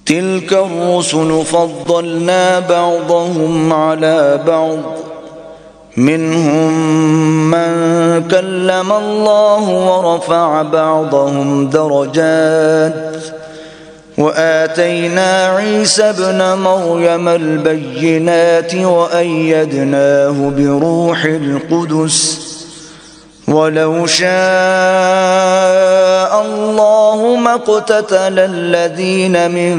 تلك الرسل فضلنا بعضهم على بعض منهم من كلم الله ورفع بعضهم درجات وآتينا عيسى ابن مريم البينات وأيدناه بروح القدس ولو شاء الله ما اقتتل الذين من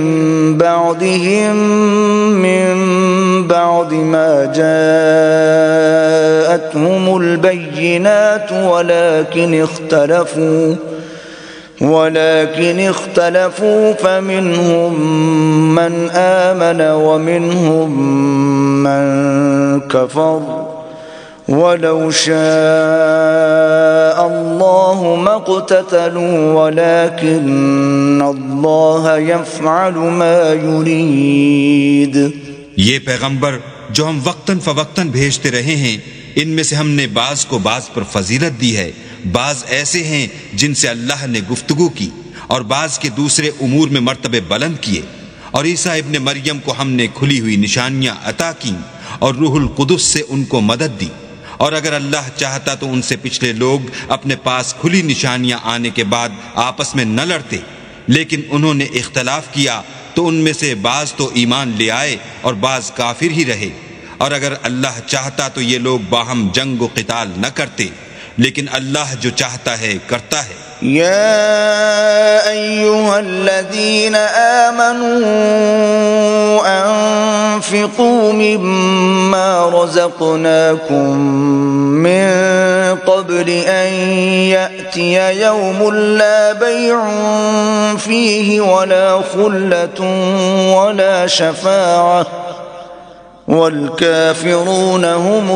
بعدهم من بعد ما جاءتهم البينات ولكن اختلفوا فمنهم من آمن ومنهم من كفر ولو شاء الله ما اقتتلوا ولكن الله يفعل ما يريد۔ یہ پیغمبر جو ہم وقتاً فوقتاً بھیجتے رہے ہیں، ان میں سے ہم نے بعض کو بعض پر فضیلت دی ہے، بعض ایسے ہیں جن سے اللہ نے گفتگو کی اور بعض کے دوسرے امور میں مرتبے بلند کیے، اور عیسیٰ ابن مریم کو ہم نے کھلی ہوئی نشانیاں عطا کیں اور روح القدس سے ان کو مدد دی، اور اگر اللہ چاہتا تو ان سے پچھلے لوگ اپنے پاس کھلی نشانیاں آنے کے بعد آپس میں نہ لڑتے، لیکن انہوں نے اختلاف کیا تو ان میں سے بعض تو ایمان لے آئے اور بعض کافر ہی رہے، اور اگر اللہ چاہتا تو یہ لوگ باہم جنگ و قتال نہ کرتے، لیکن اللہ جو چاہتا ہے کرتا ہے۔ یا ایہا الذین آمنوا انفقوا مما رزقناکم من قبل ان یأتی یوم لا بیع فیہ ولا خلة ولا شفاعة والکافرون هم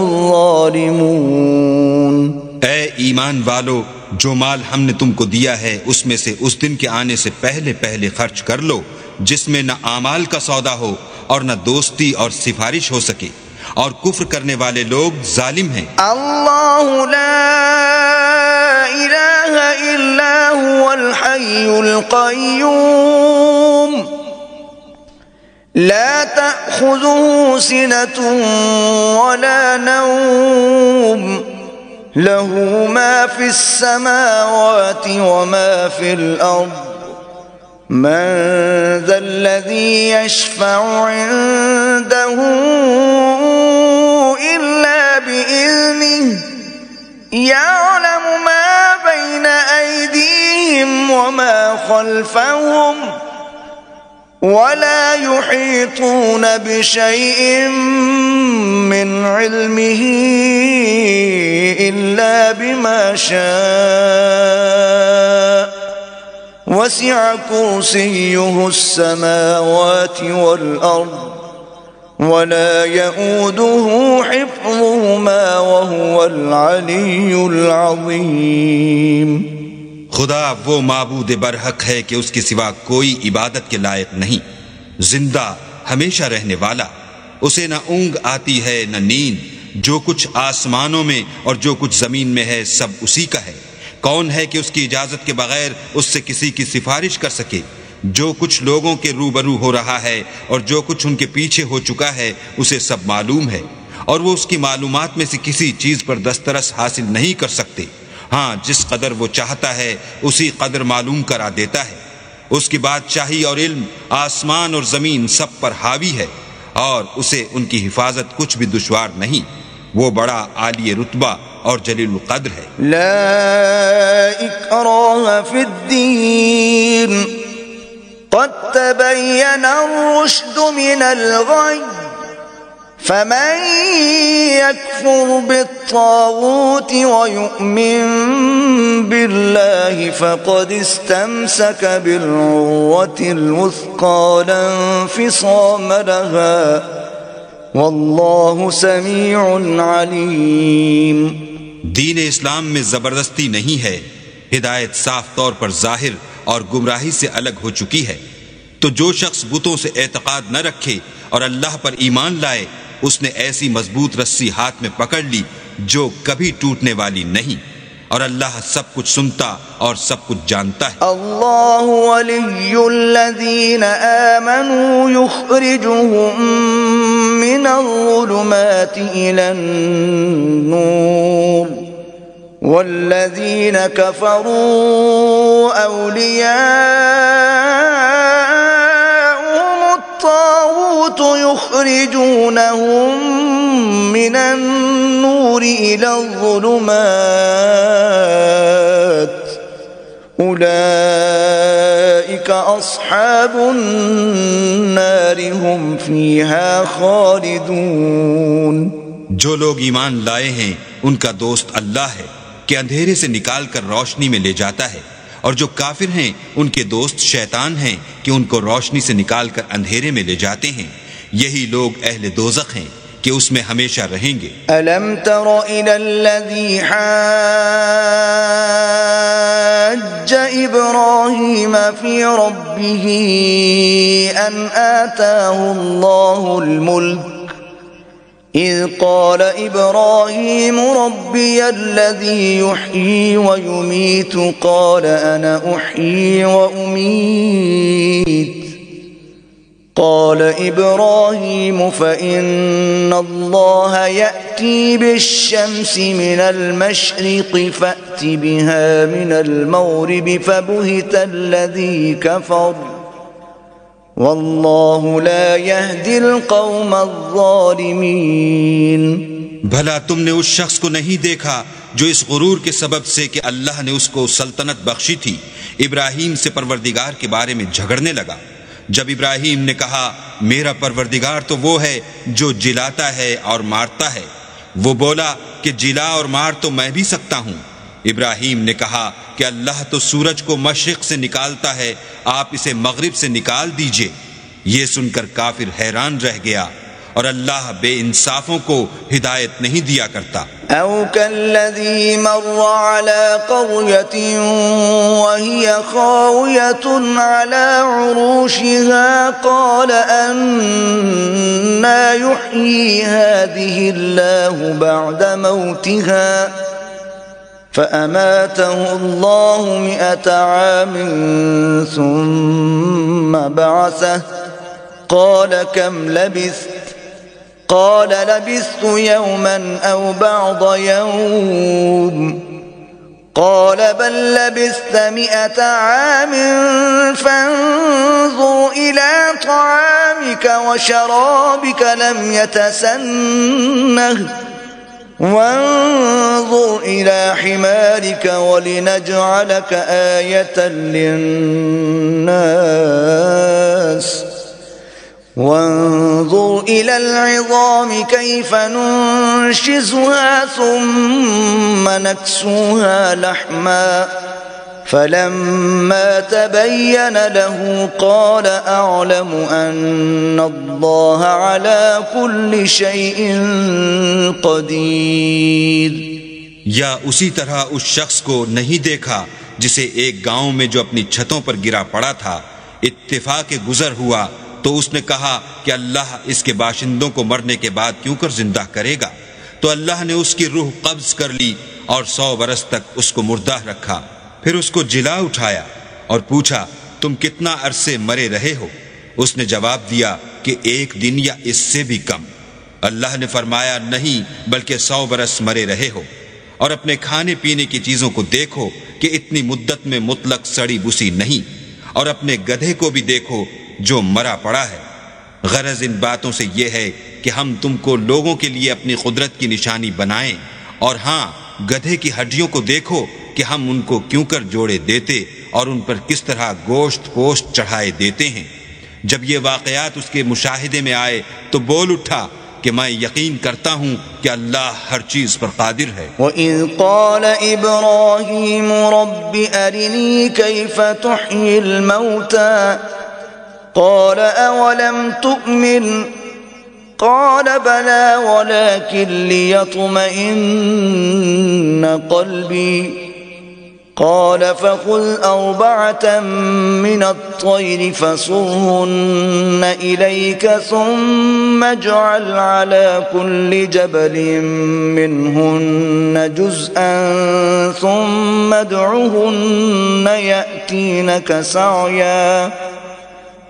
الظالمون۔ اے ایمان والو، جو مال ہم نے تم کو دیا ہے اس میں سے اس دن کے آنے سے پہلے پہلے خرچ کر لو، جس میں نہ اعمال کا سودا ہو اور نہ دوستی اور سفارش ہو سکے، اور کفر کرنے والے لوگ ظالم ہیں۔ اللہ لا الہ الا هو الحی القیوم لا تأخذه سنة ولا نوم له ما في السماوات وما في الأرض من ذا الذي يشفع عنده إلا بإذنه يعلم ما بين أيديهم وما خلفهم ولا يحيطون بشيء من علمه إلا بما شاء وسع كرسيه السماوات والأرض ولا يؤوده حفظهما وهو العلي العظيم۔ خدا وہ معبود برحق ہے کہ اس کے سوا کوئی عبادت کے لائق نہیں، زندہ ہمیشہ رہنے والا، اسے نہ اونگ آتی ہے نہ نیند، جو کچھ آسمانوں میں اور جو کچھ زمین میں ہے سب اسی کا ہے۔ کون ہے کہ اس کی اجازت کے بغیر اس سے کسی کی سفارش کر سکے؟ جو کچھ لوگوں کے روبرو ہو رہا ہے اور جو کچھ ان کے پیچھے ہو چکا ہے اسے سب معلوم ہے، اور وہ اس کی معلومات میں سے کسی چیز پر دسترس حاصل نہیں کر سکتے۔ ہاں، جس قدر وہ چاہتا ہے اسی قدر معلوم کرا دیتا ہے۔ اس کی بادشاہی اور علم آسمان اور زمین سب پر حاوی ہے، اور اسے ان کی حفاظت کچھ بھی دشوار نہیں۔ وہ بڑا عالی رتبہ اور جلیل القدر ہے۔ لا اکراہ فی الدین قد تبین الرشد من الغی فمن يكفر بالطاغوت ويؤمن بالله فقد استمسك بالعروة الوثقى لا انفصام لها والله سميع عليم۔ دین اسلام میں زبردستی نہیں ہے، ہدایت صاف طور پر ظاہر اور گمراہی سے الگ ہو چکی ہے۔ تو جو شخص بتوں سے اعتقاد نہ رکھے اور اللہ پر ایمان لائے، اس نے ایسی مضبوط رسی ہاتھ میں پکڑ لی جو کبھی ٹوٹنے والی نہیں، اور اللہ سب کچھ سنتا اور سب کچھ جانتا ہے۔ اللہ ولی الذین آمنوا یخرجهم من الظلمات الى النور والذین کفروا اولیاءهم الطاغوت یخرجونهم من النور الى الظلمات اولئک اصحاب النار هم فیها خالدون۔ جو لوگ ایمان لائے ہیں ان کا دوست اللہ ہے کہ اندھیرے سے نکال کر روشنی میں لے جاتا ہے، اور جو کافر ہیں ان کے دوست شیطان ہیں کہ ان کو روشنی سے نکال کر اندھیرے میں لے جاتے ہیں۔ یہی لوگ اہل دوزخ ہیں کہ اس میں ہمیشہ رہیں گے۔ أَلَمْ تَرَ إِلَى الَّذِي حَاجَّ إِبْرَاهِيمَ فِي رَبِّهِ أَنْ آتَاهُ اللَّهُ الْمُلْكَ إِذْ قَالَ إِبْرَاهِيمُ رَبِّيَ الَّذِي يُحْيِي وَيُمِيتُ قَالَ أَنَا أُحْيِي وَأُمِيتُ قال إبراهيم فإن الله يأتي بالشمس من المشرق فأت بها من المغرب فبهت الذي كفر والله لا يهدي القوم الظالمين۔ بھلا تم نے اس شخص کو نہیں دیکھا جو اس غرور کے سبب سے کہ اللہ نے اس کو سلطنت بخشی تھی ابراہیم سے پروردگار کے بارے میں جھگڑنے لگا؟ جب ابراہیم نے کہا میرا پروردگار تو وہ ہے جو جلاتا ہے اور مارتا ہے، وہ بولا کہ جلا اور مار تو میں بھی سکتا ہوں۔ ابراہیم نے کہا کہ اللہ تو سورج کو مشرق سے نکالتا ہے، آپ اسے مغرب سے نکال دیجئے۔ یہ سن کر کافر حیران رہ گیا، اور اللہ بے انصافوں کو ہدایت نہیں دیا کرتا۔ او كالذي مر على قرية وهي خاوية على عروشها قال أنى يحيي هذه الله بعد موتها فأماته الله 100 عام ثم بعثه قال كم لبثت قال لبثت يوما أو بعض يوم قال بل لبثت 100 عام فانظر إلى طعامك وشرابك لم يتسنه وانظر إلى حمارك ولنجعلك آية للناس وانظر إلى العظام كيف ننشزها ثم نكسوها لحما فلما تبين له قال أعلم أن الله على كل شيء قدير۔ یا اسی طرح اس شخص کو نہیں دیکھا جسے ایک گاؤں میں جو اپنی چھتوں پر گرا پڑا تھا اتفاق گزر ہوا تو اس نے کہا کہ اللہ اس کے باشندوں کو مرنے کے بعد کیوں کر زندہ کرے گا، تو اللہ نے اس کی روح قبض کر لی اور 100 برس تک اس کو مردہ رکھا، پھر اس کو جلا اٹھایا اور پوچھا تم کتنا عرصے مرے رہے ہو؟ اس نے جواب دیا کہ 1 دن یا اس سے بھی کم۔ اللہ نے فرمایا نہیں بلکہ 100 برس مرے رہے ہو، اور اپنے کھانے پینے کی چیزوں کو دیکھو کہ اتنی مدت میں مطلق سڑی بسی نہیں، اور اپنے گدھے کو بھی دیکھو جو مرا پڑا ہے۔ غرض ان باتوں سے یہ ہے کہ ہم تم کو لوگوں کے لیے اپنی قدرت کی نشانی بنائیں، اور ہاں گدھے کی ہڈیوں کو دیکھو کہ ہم ان کو کیوں کر جوڑے دیتے اور ان پر کس طرح گوشت پوشت چڑھائے دیتے ہیں۔ جب یہ واقعات اس کے مشاہدے میں آئے تو بول اٹھا کہ میں یقین کرتا ہوں کہ اللہ ہر چیز پر قادر ہے۔ وَإِذْ قَالَ إِبْرَاهِيمُ رَبِّ أَرِنِي كَيْفَ تُحْيِي الْمَوْتَى قال أولم تؤمن قال بلى ولكن ليطمئن قلبي قال فخذ أربعة من الطير فصرهن إليك ثم اجعل على كل جبل منهن جزءا ثم ادعهن يأتينك سعيا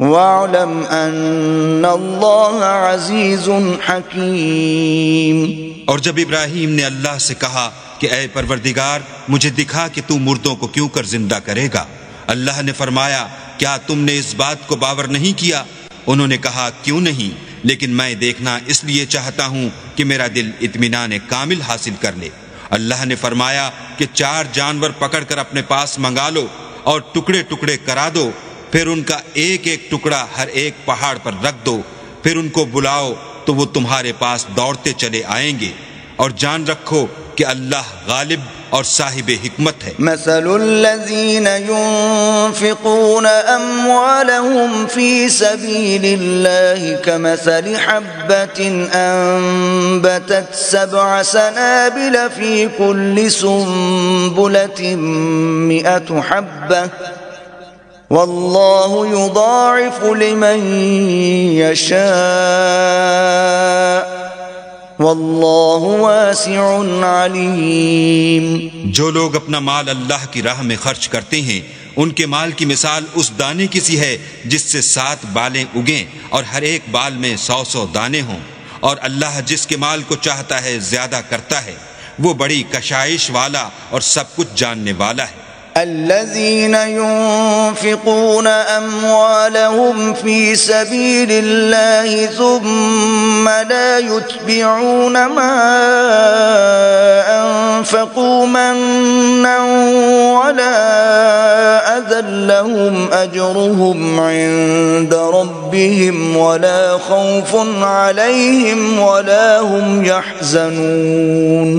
واعلم أن الله عزيز حكيم۔ اور جب ابراہیم نے اللہ سے کہا کہ اے پروردگار مجھے دکھا کہ تو مردوں کو کیوں کر زندہ کرے گا، اللہ نے فرمایا کیا تم نے اس بات کو باور نہیں کیا؟ انہوں نے کہا کیوں نہیں، لیکن میں دیکھنا اس لیے چاہتا ہوں کہ میرا دل اطمینان کامل حاصل کر لے۔ اللہ نے فرمایا کہ 4 جانور پکڑ کر اپنے پاس منگا لو اور ٹکڑے ٹکڑے کرا دو، پھر ان کا ایک ایک ٹکڑا ہر ایک پہاڑ پر رکھ دو، پھر ان کو بلاؤ تو وہ تمہارے پاس دوڑتے چلے آئیں گے، اور جان رکھو کہ اللہ غالب اور صاحب حکمت ہے۔ مثل الذين ينفقون أموالهم في سبيل الله كمثل حبة أنبتت 7 سنابل في كل سنبلة 100 حبة والله يضاعف لمن يشاء واللہ واسع علیم۔ جو لوگ اپنا مال اللہ کی راہ میں خرچ کرتے ہیں ان کے مال کی مثال اس دانے کی سی ہے جس سے 7 بالیں اگیں اور ہر ایک بال میں 100 دانے ہوں، اور اللہ جس کے مال کو چاہتا ہے زیادہ کرتا ہے، وہ بڑی کشائش والا اور سب کچھ جاننے والا ہے۔ الذين ينفقون أموالهم في سبيل الله ثم لا يتبعون ما أنفقوا منا ولا أذى لهم أجرهم عند ربهم ولا خوف عليهم ولا هم يحزنون۔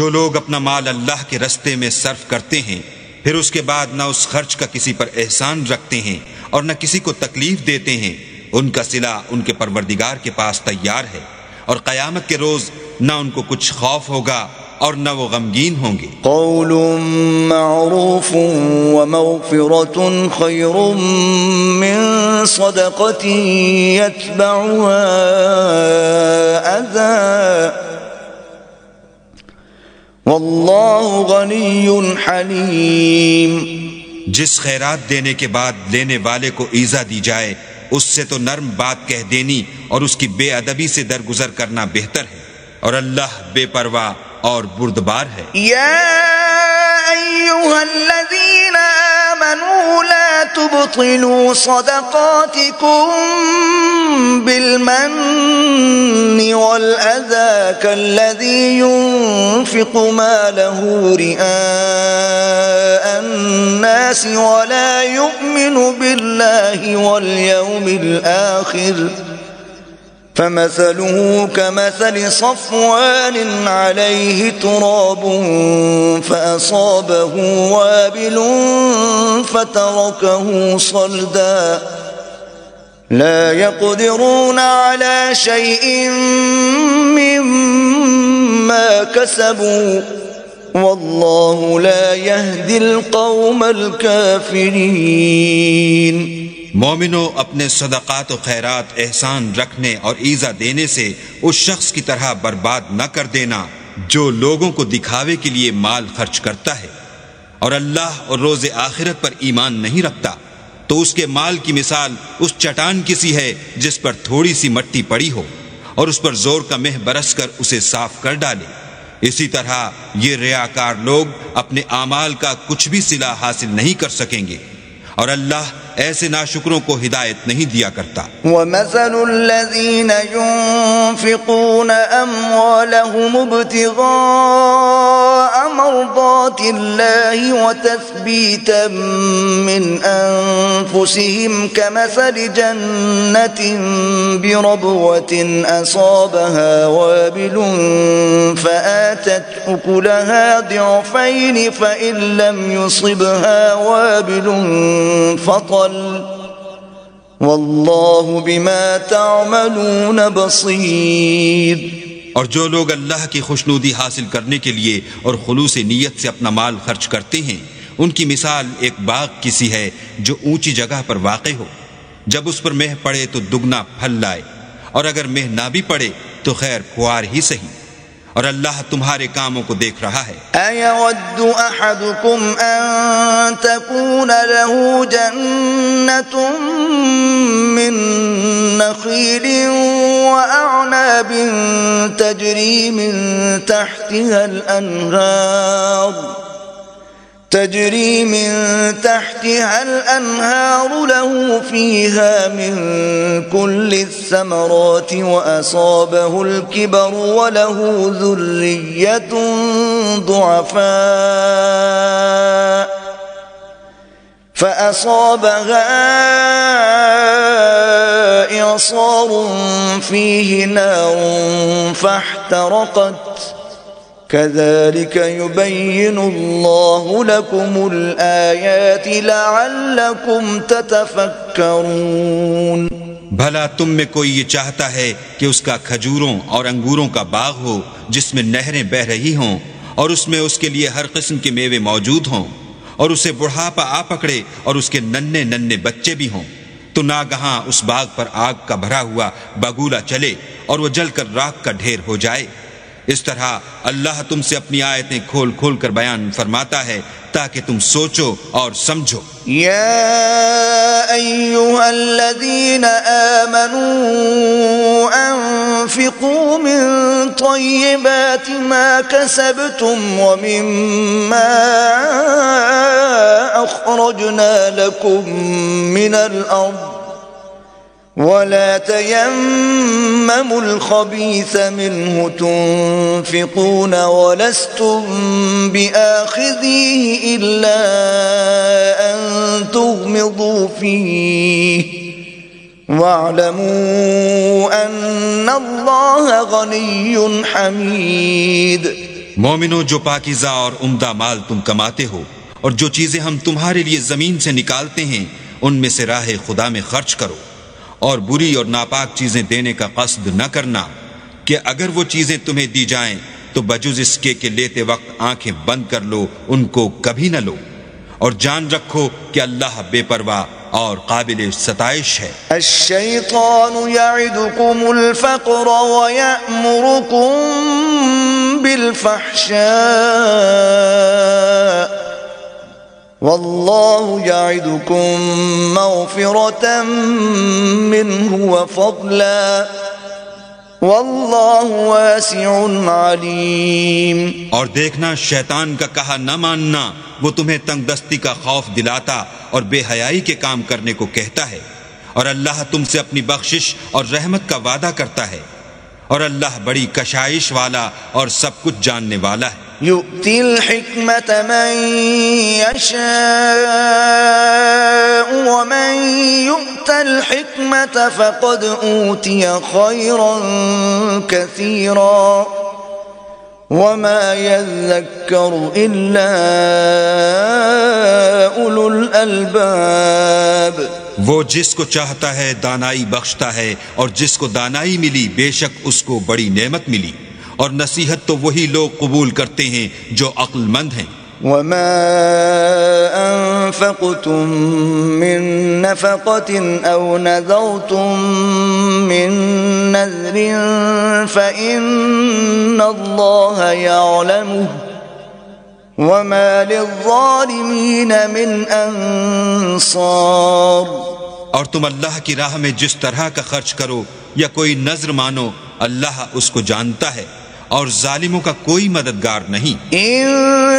جو لوگ اپنا مال اللہ کے رستے میں صرف کرتے ہیں پھر اس کے بعد نہ اس خرچ کا کسی پر احسان رکھتے ہیں اور نہ کسی کو تکلیف دیتے ہیں، ان کا صلہ ان کے پروردگار کے پاس تیار ہے، اور قیامت کے روز نہ ان کو کچھ خوف ہوگا اور نہ وہ غمگین ہوں گے۔ قول معروف ومغفرة خیر من صدقة يتبعها أذى واللہ غنی حلیم۔ جس خیرات دینے کے بعد لینے والے کو ایذا دی جائے اس سے تو نرم بات کہہ دینی اور اس کی بے ادبی سے درگزر کرنا بہتر ہے، اور اللہ بے پرواہ اور بردبار ہے۔ یا ایھا الذین آمنوا لا تبطلوا صدقاتکم بالمن والأذى كالذي ينفق ماله رئاء الناس ولا يؤمن بالله واليوم الآخر فمثله كمثل صفوان عليه تراب فأصابه وابل فتركه صلدا لا يقدرون على شيء مما كسبوا والله لا يهدي القوم الكافرين۔ مومنوں اپنے صدقات و خیرات احسان رکھنے اور ایذا دینے سے اس شخص کی طرح برباد نہ کر دینا جو لوگوں کو دکھاوے کے لیے مال خرچ کرتا ہے اور اللہ اور روز آخرت پر ایمان نہیں رکھتا، تو اس کے مال کی مثال اس چٹان کی سی ہے جس پر تھوڑی سی مٹی پڑی ہو اور اس پر زور کا مہ برس کر اسے صاف کر ڈالے۔ اسی طرح یہ ریاکار لوگ اپنے اعمال کا کچھ بھی صلہ حاصل نہیں کر سکیں گے، اور اللہ ایسے ناشکروں کو ہدایت نہیں دیا کرتا۔ وَمَثَلُ الَّذِينَ يُنفِقُونَ أَمْوَالَهُمُ ابْتِغَاءَ مَرْضَاتِ اللَّهِ وَتَثْبِيتًا مِّنْ أَنفُسِهِمْ كَمَثَلِ جَنَّةٍ بِرَبْوَةٍ أَصَابَهَا وَابِلٌ فَآتَتْ أُكُلَهَا ضِعْفَيْنِ فَإِن لَّمْ يُصِبْهَا وَابِلٌ فطل واللہ بما تعملون بصیر۔ اور جو لوگ اللہ کی خوشنودی حاصل کرنے کے لیے اور خلوص نیت سے اپنا مال خرچ کرتے ہیں ان کی مثال ایک باغ کی سی ہے جو اونچی جگہ پر واقع ہو، جب اس پر مہ پڑے تو دگنا پھل لائے، اور اگر مہ نہ بھی پڑے تو خیر خوار ہی سہی، اور اللہ تمہارے کاموں کو دیکھ رہا ہے۔ أَيَوَدُّ أَحَدُكُمْ أَن تَكُونَ لَهُ جَنَّةٌ مِّن نَخِيلٍ وَأَعْنَابٍ تَجْرِي مِن تحتها الأنهار له فيها من كل الثمرات وأصابه الكبر وله ذرية ضعفاء فأصابها إعصار فيه نار فاحترقت كذلك يبين الله لكم الآيات لعلكم تتفكرون۔ بھلا تم میں کوئی یہ چاہتا ہے کہ اس کا کھجوروں اور انگوروں کا باغ ہو جس میں نہریں بہہ رہی ہوں اور اس میں اس کے لیے ہر قسم کے میوے موجود ہوں، اور اسے بڑھاپا آ پکڑے اور اس کے ننھے ننھے بچے بھی ہوں، تو ناگہاں اس باغ پر آگ کا بھرا ہوا بگولا چلے اور وہ جل کر راکھ کا ڈھیر ہو جائے۔ اس طرح اللہ تم سے اپنی آیتیں کھول کھول کر بیان فرماتا ہے تاکہ تم سوچو اور سمجھو۔ یا ایھا الذین آمنوا انفقوا من طیبات ما کسبتم ومما اخرجنا لکم من الارض ولا تيمموا الخبيث منه تنفقون ولستم بآخذيه إلا أن تغمضوا فيه واعلموا أن الله غني حميد۔ مومنو، جو پاکیزہ اور عمدہ مال تم کماتے ہو اور جو چیزیں ہم تمہارے لیے زمین سے نکالتے ہیں ان میں سے راہ خدا میں خرچ کرو، اور بری اور ناپاک چیزیں دینے کا قصد نہ کرنا کہ اگر وہ چیزیں تمہیں دی جائیں تو بجز اس کے کہ لیتے وقت آنکھیں بند کر لو ان کو کبھی نہ لو، اور جان رکھو کہ اللہ بے پرواہ اور قابل ستائش ہے۔ الشیطان یعدکم الفقر ویأمرکم بالفحشاء واللہ یعدکم مغفرة منہ وفضلا واللہ واسع علیم۔ اور دیکھنا، شیطان کا کہا نہ ماننا وہ تمہیں تنگ دستی کا خوف دلاتا اور بے حیائی کے کام کرنے کو کہتا ہے، اور اللہ تم سے اپنی بخشش اور رحمت کا وعدہ کرتا ہے، اور اللہ بڑی کشائش والا اور سب کچھ جاننے والا ہے۔ يؤتي الحكمة من يشاء ومن يؤت الحكمة فقد أوتي خيرا كثيرا وما يذكر إلا أولو الألباب۔ وہ جس کو چاہتا ہے دانائی بخشتا ہے، اور جس کو دانائی ملی بے شک اس کو بڑی نعمت ملی، اور نصیحت تو وہی لوگ قبول کرتے ہیں جو عقل مند ہیں۔ وما أنفقتم من نفقة أو نذرتم من نذر فإن الله يعلمه وما للظالمين من أنصار۔ اور تم اللہ کی راہ میں جس طرح کا خرچ کرو یا کوئی نذر مانو، اللہ اس کو جانتا ہے، اور ظالموں کا کوئی مددگار نہیں۔ ان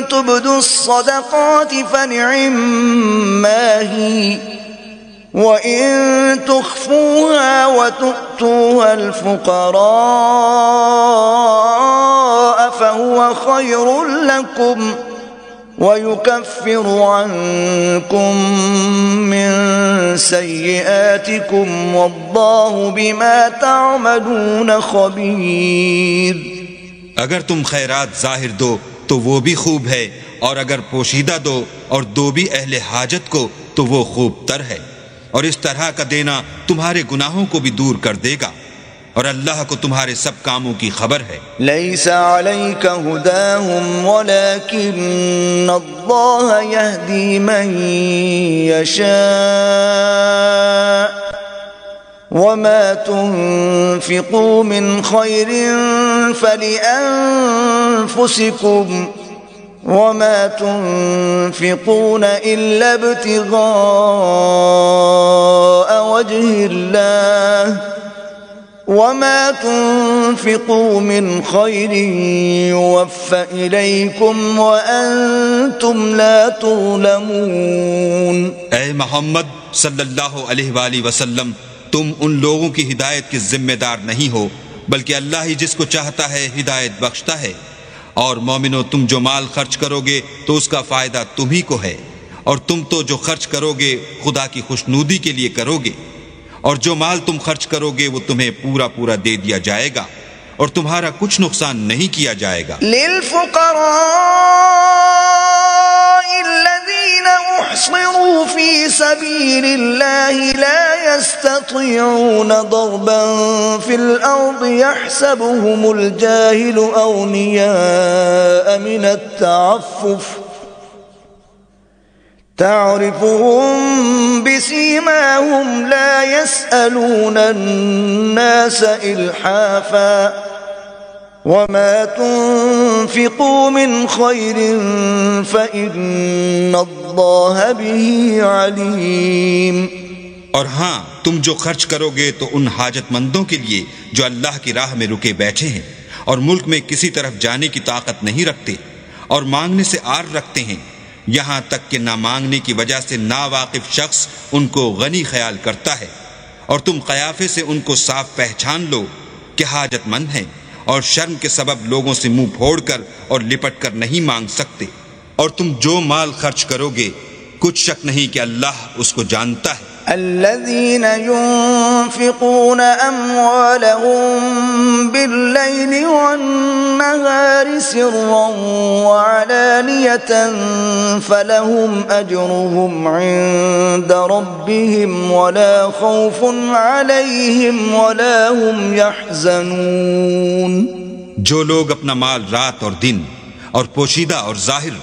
تبدوا الصدقات فنعما هي وان تخفوها وتؤتوها الفقراء فهو خير لكم ويكفر عنكم من سيئاتكم والله بما تعملون خبير۔ اگر تم خیرات ظاہر دو تو وہ بھی خوب ہے، اور اگر پوشیدہ دو اور دو بھی اہل حاجت کو تو وہ خوب تر ہے، اور اس طرح کا دینا تمہارے گناہوں کو بھی دور کر دے گا، اور اللہ کو تمہارے سب کاموں کی خبر ہے۔ ليس عليك هداهم ولكن الله يهدي من يشاء وما تنفقوا من خير فلأنفسكم وما تنفقون إلا ابتغاء وجه الله وما تنفقوا من خير يوفى إليكم وأنتم لا تظلمون۔ اے محمد صلی اللہ علیہ وآلہ وسلم، تم ان لوگوں کی ہدایت کے ذمہ دار نہیں ہو، بلکہ اللہ ہی جس کو چاہتا ہے ہدایت بخشتا ہے۔ اور مومنو، تم جو مال خرچ کرو گے تو اس کا فائدہ تمہیں کو ہے، اور تم تو جو خرچ کرو گے خدا کی خوشنودی کے لیے کرو گے، اور جو مال تم خرچ کرو گے وہ تمہیں پورا پورا دے دیا جائے گا اور تمہارا کچھ نقصان نہیں کیا جائے گا۔ للفقراء الذين احصروا في سبيل الله لا يستطيعون ضربا في الأرض يحسبهم الجاهل أغنياء من التعفف تعرفهم بسيماهم لا يسألون الناس إلحافا وما تنفقوا من خير فإن الله به عليم۔ اور ہاں، تم جو خرچ کرو گے تو ان حاجت مندوں کے لیے جو اللہ کی راہ میں رکے بیٹھے ہیں اور ملک میں کسی طرف جانے کی طاقت نہیں رکھتے اور مانگنے سے آر رکھتے ہیں، یہاں تک کہ نہ مانگنے کی وجہ سے ناواقف شخص ان کو غنی خیال کرتا ہے، اور تم قیافے سے ان کو صاف پہچان لو کہ حاجت مند ہیں، اور شرم کے سبب لوگوں سے منہ پھوڑ کر اور لپٹ کر نہیں مانگ سکتے۔ اور تم جو مال خرچ کرو گے کچھ شک نہیں کہ اللہ اس کو جانتا ہے۔ الذين ينفقون أموالهم بالليل والنهار سرا وعلانية فلهم أجرهم عند ربهم ولا خوف عليهم ولا هم يحزنون۔ جو لوگ اپنا مال رات اور دن اور پوشیدہ اور ظاہر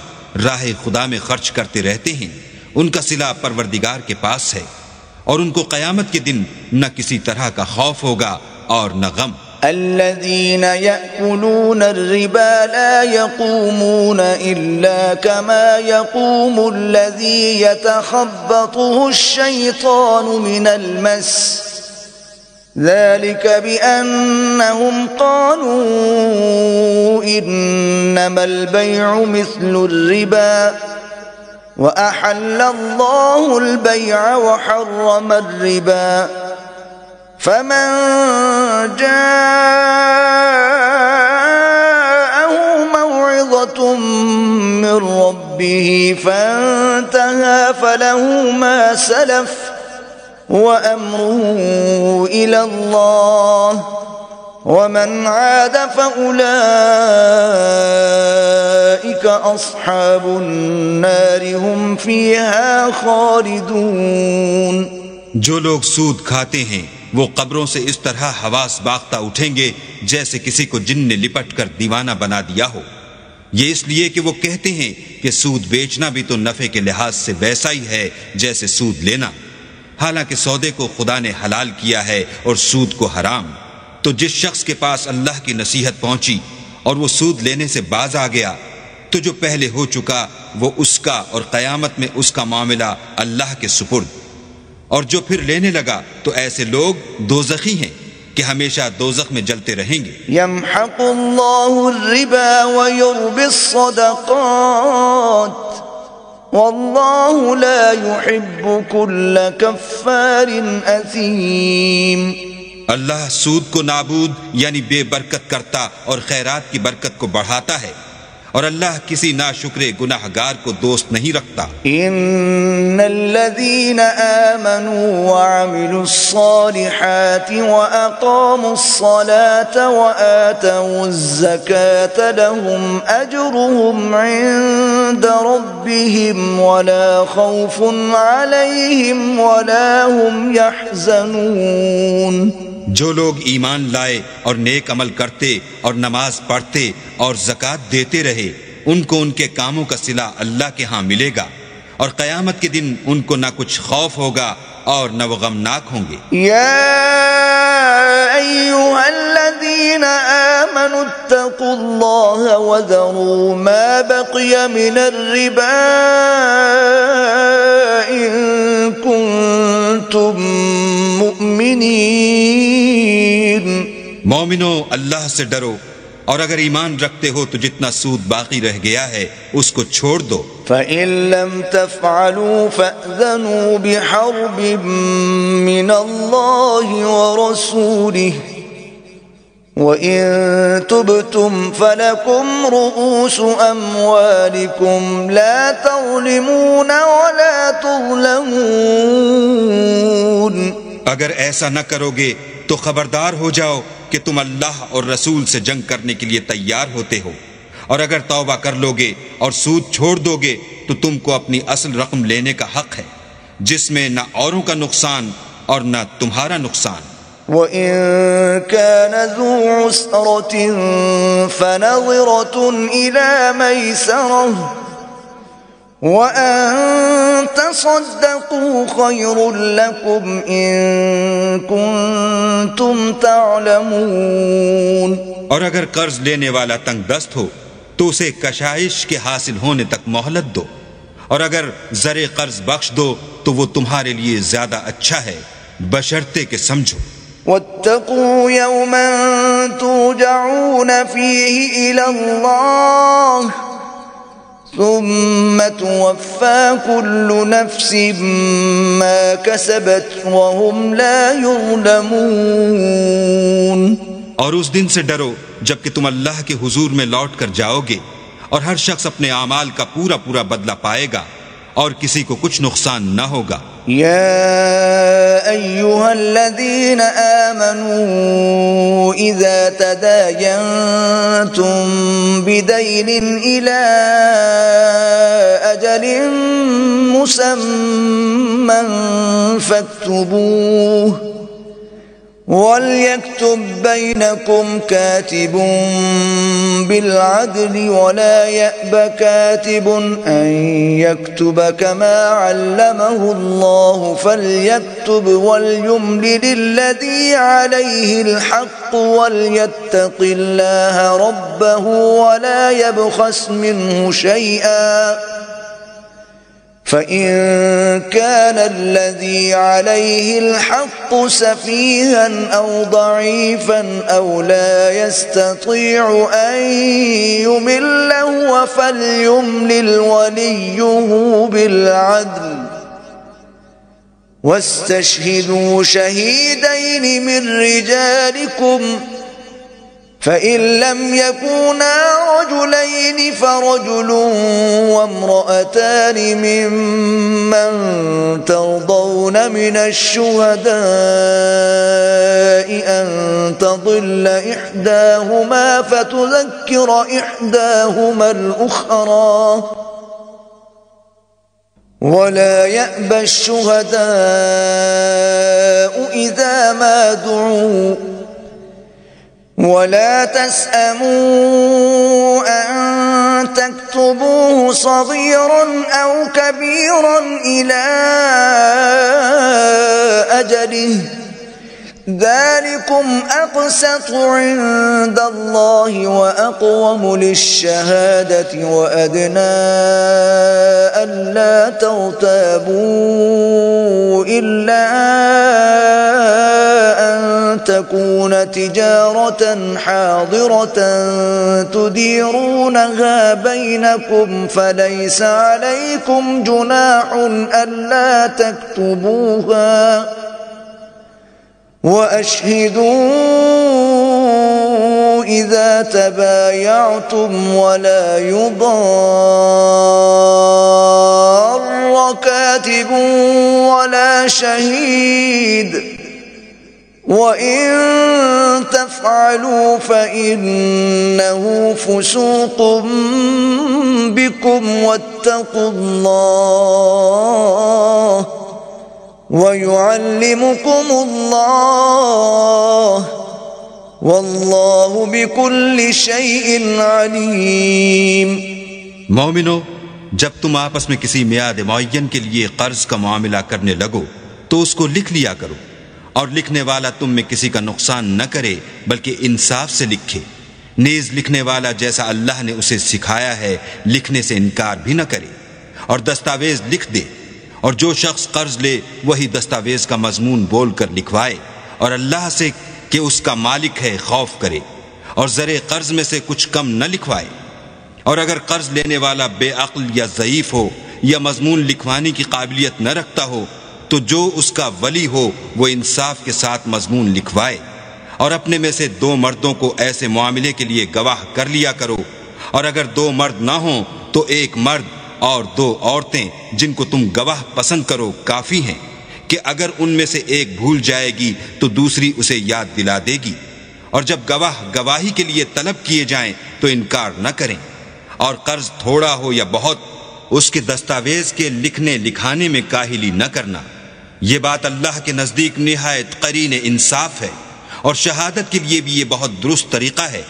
راہ خدا میں خرچ کرتے رہتے ہیں، ان کا صلہ پروردگار کے پاس ہے، اور ان کو قیامت کے دن نہ کسی طرح کا خوف ہوگا اور نہ غم۔ الذين يأكلون الربا لا يقومون إلا كما يقوم الذي يتخبطه الشيطان من المس ذلك بأنهم قالوا إنما البيع مثل الربا وأحل الله البيع وحرم الربا فمن جاءه موعظة من ربه فانتهى فله ما سلف وأمره إلى الله ومن عاد فأولئك أصحاب النار هم فيها خالدون۔ جو لوگ سود کھاتے ہیں وہ قبروں سے اس طرح حواس باختہ اٹھیں گے جیسے کسی کو جن نے لپٹ کر دیوانہ بنا دیا ہو، یہ اس لیے کہ وہ کہتے ہیں کہ سود بیچنا بھی تو نفع کے لحاظ سے ویسا ہی ہے جیسے سود لینا، حالانکہ سودے کو خدا نے حلال کیا ہے اور سود کو حرام۔ تو جس شخص کے پاس اللہ کی نصیحت پہنچی اور وہ سود لینے سے باز آ گیا تو جو پہلے ہو چکا وہ اس کا اور قیامت میں اس کا معاملہ اللہ کے سپرد، اور جو پھر لینے لگا تو ایسے لوگ دوزخی ہیں کہ ہمیشہ دوزخ میں جلتے رہیں گے۔ يمحق الله الربا ويربي الصدقات والله لا يحب كل كفار أثيم۔ اللہ سود کو نابود یعنی بے برکت کرتا اور خیرات کی برکت کو بڑھاتا ہے، اور اللہ کسی ناشکر گناہ گار کو دوست نہیں رکھتا۔ ان الذين آمنوا وعملوا الصالحات واقاموا الصلاة وآتوا الزكاة لهم اجرهم عند ربهم ولا خوف عليهم ولا هم يحزنون۔ جو لوگ ایمان لائے اور نیک عمل کرتے اور نماز پڑھتے اور زکوٰۃ دیتے رہے ان کو ان کے کاموں کا صلہ اللہ کے ہاں ملے گا، اور قیامت کے دن ان کو نہ کچھ خوف ہوگا اور نہ وہ غمناک ہوں گے۔ یا ایھا الذین آمنوا اتقوا اللہ وذروا ما بقی من الربا ان کنتم مؤمنین۔ مومنو، اللہ سے ڈرو، اور اگر ایمان رکھتے ہو تو جتنا سود باقی رہ گیا ہے اس کو چھوڑ دو۔ فَإِن لَّمْ تَفْعَلُوا فَأْذَنُوا بِحَرْبٍ مِّنَ اللَّهِ وَرَسُولِهِ وَإِن تُبْتُمْ فَلَكُمْ رُءُوسُ أَمْوَالِكُمْ لَا تَظْلِمُونَ وَلَا تُظْلَمُونَ۔ اگر ایسا نہ کرو گے تو خبردار ہو جاؤ کہ تم اللہ اور رسول سے جنگ کرنے کے لیے تیار ہوتے ہو، اور اگر توبہ کر لو گے اور سود چھوڑ دو گے تو تم کو اپنی اصل رقم لینے کا حق ہے، جس میں نہ اوروں کا نقصان اور نہ تمہارا نقصان۔ وَإِن كَانَ ذُو عُسْرَةٍ فَنَظِرَةٌ إِلَى مَيْسَرَةٍ وَأَن تَصَدَّقُوا خَيْرٌ لَّكُمْ إِن كُنتُمْ تَعْلَمُونَ۔ اور اگر قرض لینے والا تنگ دست ہو تو اسے کشائش کے حاصل ہونے تک مہلت دو، اور اگر زر قرض بخش دو تو وہ تمہارے لیے زیادہ اچھا ہے، بشرطے کہ سمجھو۔ وَاتَّقُوا يَوْمًا تُرْجَعُونَ فِيهِ إِلَى اللَّهِ ثُمَّ تُوَفَّى كُلُّ نَفْسٍ مَّا كَسَبَتْ وَهُمْ لَا يُظْلَمُونَ۔ اور اس دن سے ڈرو جب کہ تم اللہ کے حضور میں لوٹ کر جاؤ گے، اور ہر شخص اپنے اعمال کا پورا پورا بدلہ پائے گا، اور کسی کو کچھ نقصان نہ ہوگا۔ یا ایھا الذین آمنوا اذا تداینتم بدین الی اجل مسمی فاکتبوه وَلْيَكْتُبْ بَيْنَكُمْ كَاتِبٌ بِالْعَدْلِ وَلَا يَأْبَ كَاتِبٌ أَن يَكْتُبَ كَمَا عَلَّمَهُ اللَّهُ فَلْيَكْتُبْ وَلْيُمْلِلِ الَّذِي عَلَيْهِ الْحَقُّ وَلْيَتَّقِ اللَّهَ رَبَّهُ وَلَا يَبْخَسْ مِنْهُ شَيْئًا فَإِن كَانَ الَّذِي عَلَيْهِ الْحَقُّ سَفِيهًا أَوْ ضَعِيفًا أَوْ لَا يَسْتَطِيعُ أَن يُمِلَّ هُوَ فَلْيُمْلِلْ وَلِيُّهُ بِالْعَدْلِ وَاسْتَشْهِدُوا شَهِيدَيْنِ مِنْ رِجَالِكُمْ فَإِن لَّمْ يَكُونَا رَجُلَيْنِ فَرَجُلٌ وَامْرَأَتَانِ مِمَّن تَرْضَوْنَ مِنَ الشُّهَدَاءِ أَن تَضِلَّ إِحْدَاهُمَا فَتُذَكِّرَ إِحْدَاهُمَا الْأُخْرَى وَلَا يَأْبَ الشُّهَدَاءُ إِذَا مَا دُعُوا وَلَا تَسْأَمُوا أَن تَكْتُبُوهُ صَغِيرًا أَوْ كَبِيرًا إِلَى أَجَلِهِ ذَلِكُمْ أَقْسَطُ عِندَ اللَّهِ وَأَقْوَمُ لِلشَّهَادَةِ وَأَدْنَىٰ أَلَّا تَرْتَابُوا إِلَّا أَن تَكُونَ تِجَارَةً حَاضِرَةً تُدِيرُونَهَا بَيْنَكُمْ فَلَيْسَ عَلَيْكُمْ جُنَاحٌ أَلَّا تَكْتُبُوهَا وَأَشْهِدُوا إِذَا تَبَايَعْتُمْ وَلَا يُضَارَّ كَاتِبٌ وَلَا شَهِيدٌ وَإِن تَفْعَلُوا فَإِنَّهُ فُسُوقٌ بِكُمْ وَاتَّقُوا اللَّهَ وَيُعَلِّمُكُمُ اللَّهُ واللہ بكل شيء علیم۔ مومنو، جب تم آپس میں کسی میعاد معین کے لیے قرض کا معاملہ کرنے لگو تو اس کو لکھ لیا کرو، اور لکھنے والا تم میں کسی کا نقصان نہ کرے بلکہ انصاف سے لکھے، نیز لکھنے والا جیسا اللہ نے اسے سکھایا ہے لکھنے سے انکار بھی نہ کرے، اور دستاویز لکھ دے، اور جو شخص قرض لے وہی دستاویز کا مضمون بول کر لکھوائے، اور اللہ سے کہ اس کا مالک ہے خوف کرے، اور زر قرض میں سے کچھ کم نہ لکھوائے۔ اور اگر قرض لینے والا بے عقل یا ضعیف ہو یا مضمون لکھوانے کی قابلیت نہ رکھتا ہو تو جو اس کا ولی ہو وہ انصاف کے ساتھ مضمون لکھوائے، اور اپنے میں سے 2 مردوں کو ایسے معاملے کے لیے گواہ کر لیا کرو، اور اگر 2 مرد نہ ہوں تو 1 مرد اور 2 عورتیں جن کو تم گواہ پسند کرو کافی ہیں، کہ اگر ان میں سے ایک بھول جائے گی تو دوسری اسے یاد دلا دے گی، اور جب گواہ گواہی کے لیے طلب کیے جائیں تو انکار نہ کریں، اور قرض تھوڑا ہو یا بہت اس کے دستاویز کے لکھنے لکھانے میں کاہلی نہ کرنا، یہ بات اللہ کے نزدیک نہایت قرین انصاف ہے، اور شہادت کے لیے بھی یہ بہت درست طریقہ ہے،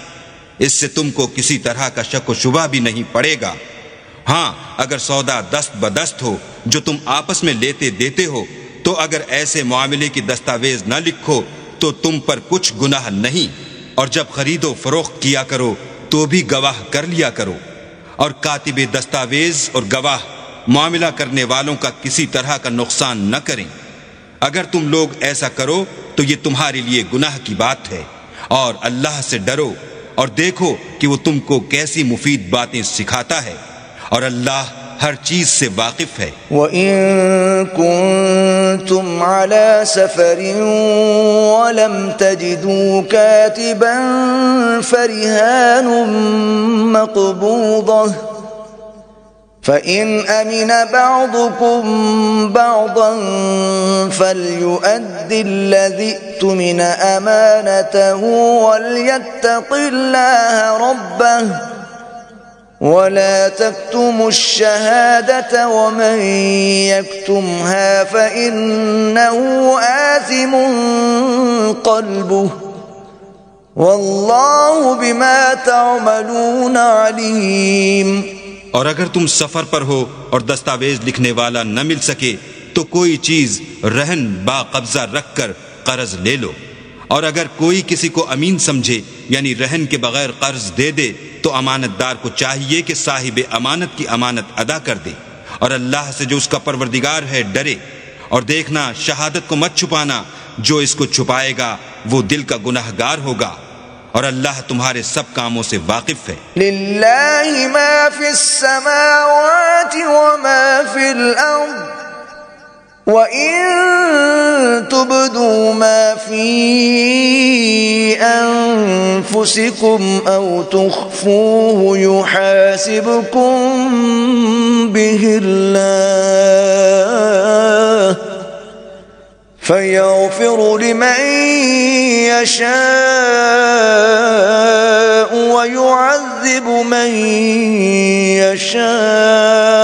اس سے تم کو کسی طرح کا شک و شبہ بھی نہیں پڑے گا۔ ہاں، اگر سودا دست بدست ہو جو تم آپس میں لیتے دیتے ہو تو اگر ایسے معاملے کی دستاویز نہ لکھو تو تم پر کچھ گناہ نہیں، اور جب خرید و فروخت کیا کرو تو بھی گواہ کر لیا کرو، اور کاتب دستاویز اور گواہ معاملہ کرنے والوں کا کسی طرح کا نقصان نہ کریں۔ اگر تم لوگ ایسا کرو تو یہ تمہارے لیے گناہ کی بات ہے، اور اللہ سے ڈرو اور دیکھو کہ وہ تم کو کیسی مفید باتیں سکھاتا ہے، اور اللہ ہر چیز سے واقف ہے۔ وَإِن كُنتُمْ عَلَى سَفَرٍ وَلَمْ تَجِدُوا كَاتِبًا فَرِهَانٌ مَّقْبُوضَةٌ فَإِنْ أَمِنَ بَعْضُكُمْ بَعْضًا فَلْيُؤَدِّ الَّذِي اؤْتُمِنَ أَمَانَتَهُ وَلْيَتَّقِ اللَّهَ رَبَّهُ وَلَا تَكْتُمُوا الشَّهَادَةَ وَمَن يَكْتُمْهَا فَإِنَّهُ آثِمٌ قَلْبُهُ وَاللَّهُ بِمَا تَعْمَلُونَ عَلِيمٌ۔ اور اگر تم سفر پر ہو اور دستاویز لکھنے والا نہ مل سکے تو کوئی چیز رہن با قبضہ رکھ کر قرض لے لو، اور اگر کوئی کسی کو امین سمجھے یعنی رہن کے بغیر قرض دے دے تو امانت دار کو چاہیے کہ صاحب امانت کی امانت ادا کر دے، اور اللہ سے جو اس کا پروردگار ہے ڈرے، اور دیکھنا شہادت کو مت چھپانا، جو اس کو چھپائے گا وہ دل کا گناہگار ہوگا، اور اللہ تمہارے سب کاموں سے واقف ہے۔ للہ ما فی السماوات وما فی الارض وَإِن تُبْدُوا مَا فِي أَنفُسِكُمْ أَوْ تُخْفُوهُ يُحَاسِبْكُم بِهِ اللَّهُ فَيَغْفِرُ لِمَن يَشَاءُ وَيُعَذِّبُ مَن يَشَاءُ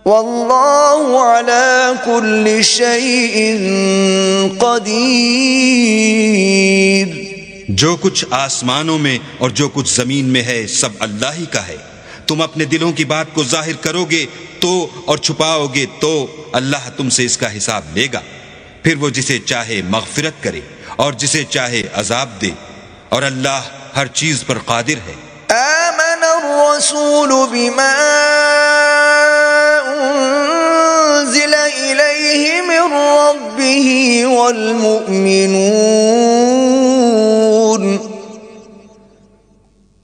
واللہ علی کل شیء قدیر۔ جو کچھ آسمانوں میں اور جو کچھ زمین میں ہے سب اللہ ہی کا ہے، تم اپنے دلوں کی بات کو ظاہر کرو گے تو اور چھپاؤ گے تو اللہ تم سے اس کا حساب لے گا، پھر وہ جسے چاہے مغفرت کرے اور جسے چاہے عذاب دے، اور اللہ ہر چیز پر قادر ہے۔ آمن الرسول بما انزل الیہ من ربہ والمؤمنون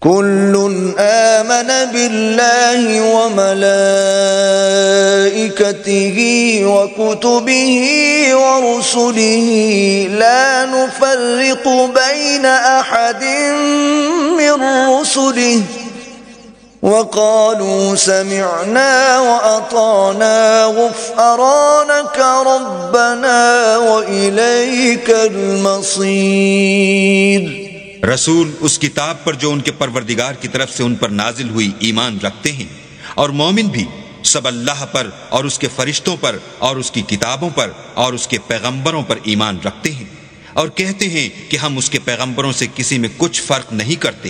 کل آمن باللہ وملائکتہ وکتبہ ورسلہ لا نفرق بین احد من رسلہ وقالوا سمعنا وأطعنا غفرانك ربنا وإليك المصير۔ رسول اس کتاب پر جو ان کے پروردگار کی طرف سے ان پر نازل ہوئی ایمان رکھتے ہیں، اور مومن بھی سب اللہ پر اور اس کے فرشتوں پر اور اس کی کتابوں پر اور اس کے پیغمبروں پر ایمان رکھتے ہیں۔ اور کہتے ہیں کہ ہم اس کے پیغمبروں سے کسی میں کچھ فرق نہیں کرتے،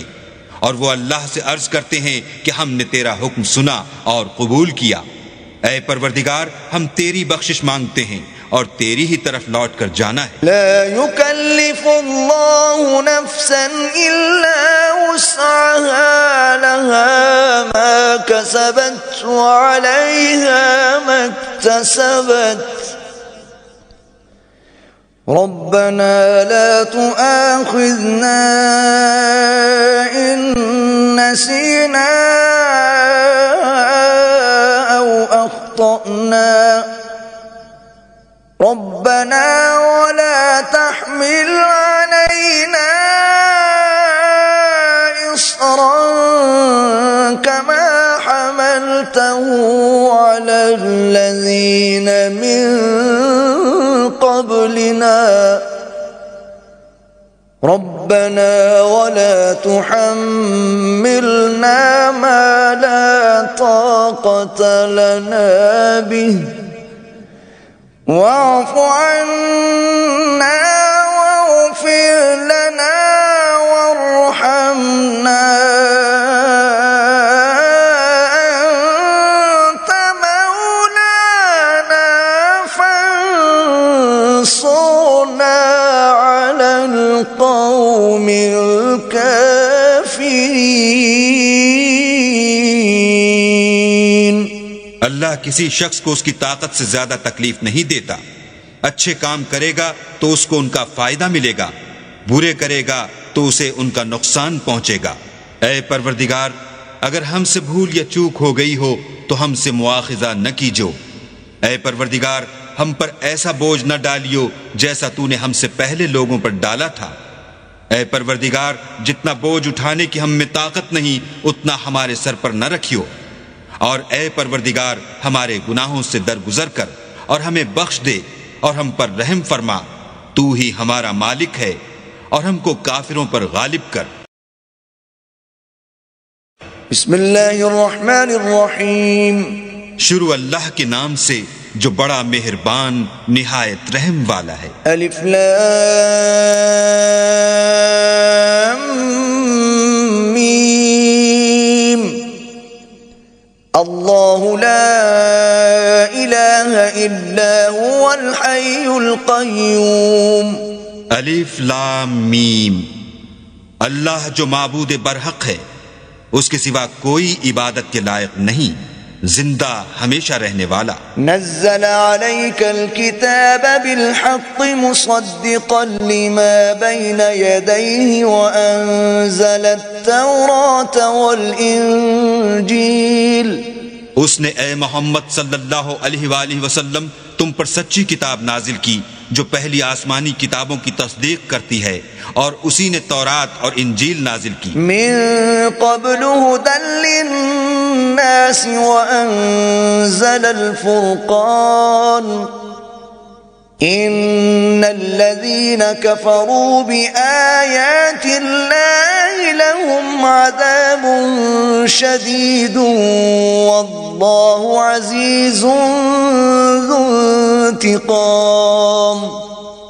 اور وہ اللہ سے عرض کرتے ہیں کہ ہم نے تیرا حکم سنا اور قبول کیا۔ اے پروردگار، ہم تیری بخشش مانگتے ہیں اور تیری ہی طرف لوٹ کر جانا ہے۔ لا يكلف الله نفسا إلا وسعها، لها ما كسبت وعليها ما اكتسبت، ربنا لا تؤاخذنا إن نسينا أو أخطأنا، ربنا ولا تحمل علينا إصرا كما حملته على الذين من قبلنا، ربنا ولا تحملنا ما لا طاقة لنا به، واعف عنا واغفر لنا وارحمنا أنت مولانا فانصرنا على القوم الكافرين۔ اللہ کسی شخص کو اس کی طاقت سے زیادہ تکلیف نہیں دیتا۔ اچھے کام کرے گا تو اس کو ان کا فائدہ ملے گا، برے کرے گا تو اسے ان کا نقصان پہنچے گا۔ اے پروردگار، اگر ہم سے بھول یا چوک ہو گئی ہو تو ہم سے مواخذہ نہ کیجو۔ اے پروردگار، ہم پر ایسا بوجھ نہ ڈالیو جیسا تو نے ہم سے پہلے لوگوں پر ڈالا تھا۔ اے پروردگار، جتنا بوجھ اٹھانے کی ہم میں طاقت نہیں اتنا ہمارے سر پر نہ رکھیو، اور اے پروردگار ہمارے گناہوں سے درگزر کر اور ہمیں بخش دے اور ہم پر رحم فرما، تو ہی ہمارا مالک ہے اور ہم کو کافروں پر غالب کر۔ بسم اللہ الرحمن الرحیم، شروع اللہ کے نام سے جو بڑا مہربان نہایت رحم والا ہے۔ الف لام میم، اللہ لا الہ الا هو الحی القیوم۔ الف لام میم، اللہ جو معبود برحق ہے، اس کے سوا کوئی عبادت کے لائق نہیں، زندہ ہمیشہ رہنے والا۔ نزل عليك الكتاب بالحق مصدقا لما بين يديه وأنزل التوراة والإنجيل۔ اس نے اے محمد صلی اللہ علیہ وآلہ وسلم تم پر سچی کتاب نازل کی جو پہلی آسمانی کتابوں کی تصدیق کرتی ہے، اور اسی نے تورات اور انجیل نازل کی۔ من قبل هدى للناس وأنزل الفرقان، إن الذين كفروا بآيات الله لهم عذاب شديد والله عزيز ذو انتقام۔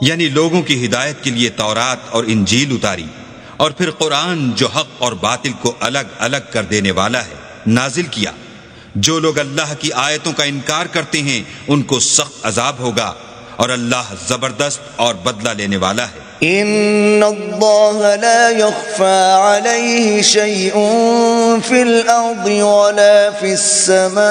یعنی لوگوں کی ہدایت کے لیے تورات اور انجیل اتاری، اور پھر قرآن جو حق اور باطل کو الگ الگ کر دینے والا ہے نازل کیا۔ جو لوگ اللہ کی آیتوں کا انکار کرتے ہیں ان کو سخت عذاب ہوگا، اور اللہ زبردست اور بدلہ لینے والا ہے۔ ان اللہ لا يخفى عليه شيء في الارض ولا في السماء،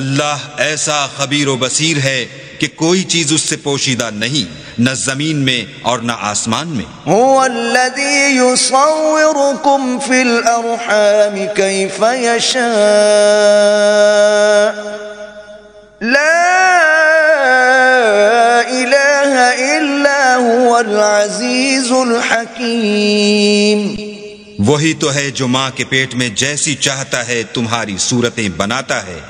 اللہ ایسا خبیر و بصیر ہے کہ کوئی چیز اس سے پوشیدہ نہیں، نہ زمین میں اور نہ آسمان میں۔ هو الذي يصوركم في الارحام كيف يشاء، لا الہ الا هو العزیز الحکیم۔ وہی تو ہے جو ماں کے پیٹ میں جیسی چاہتا ہے تمہاری صورتیں بناتا ہے،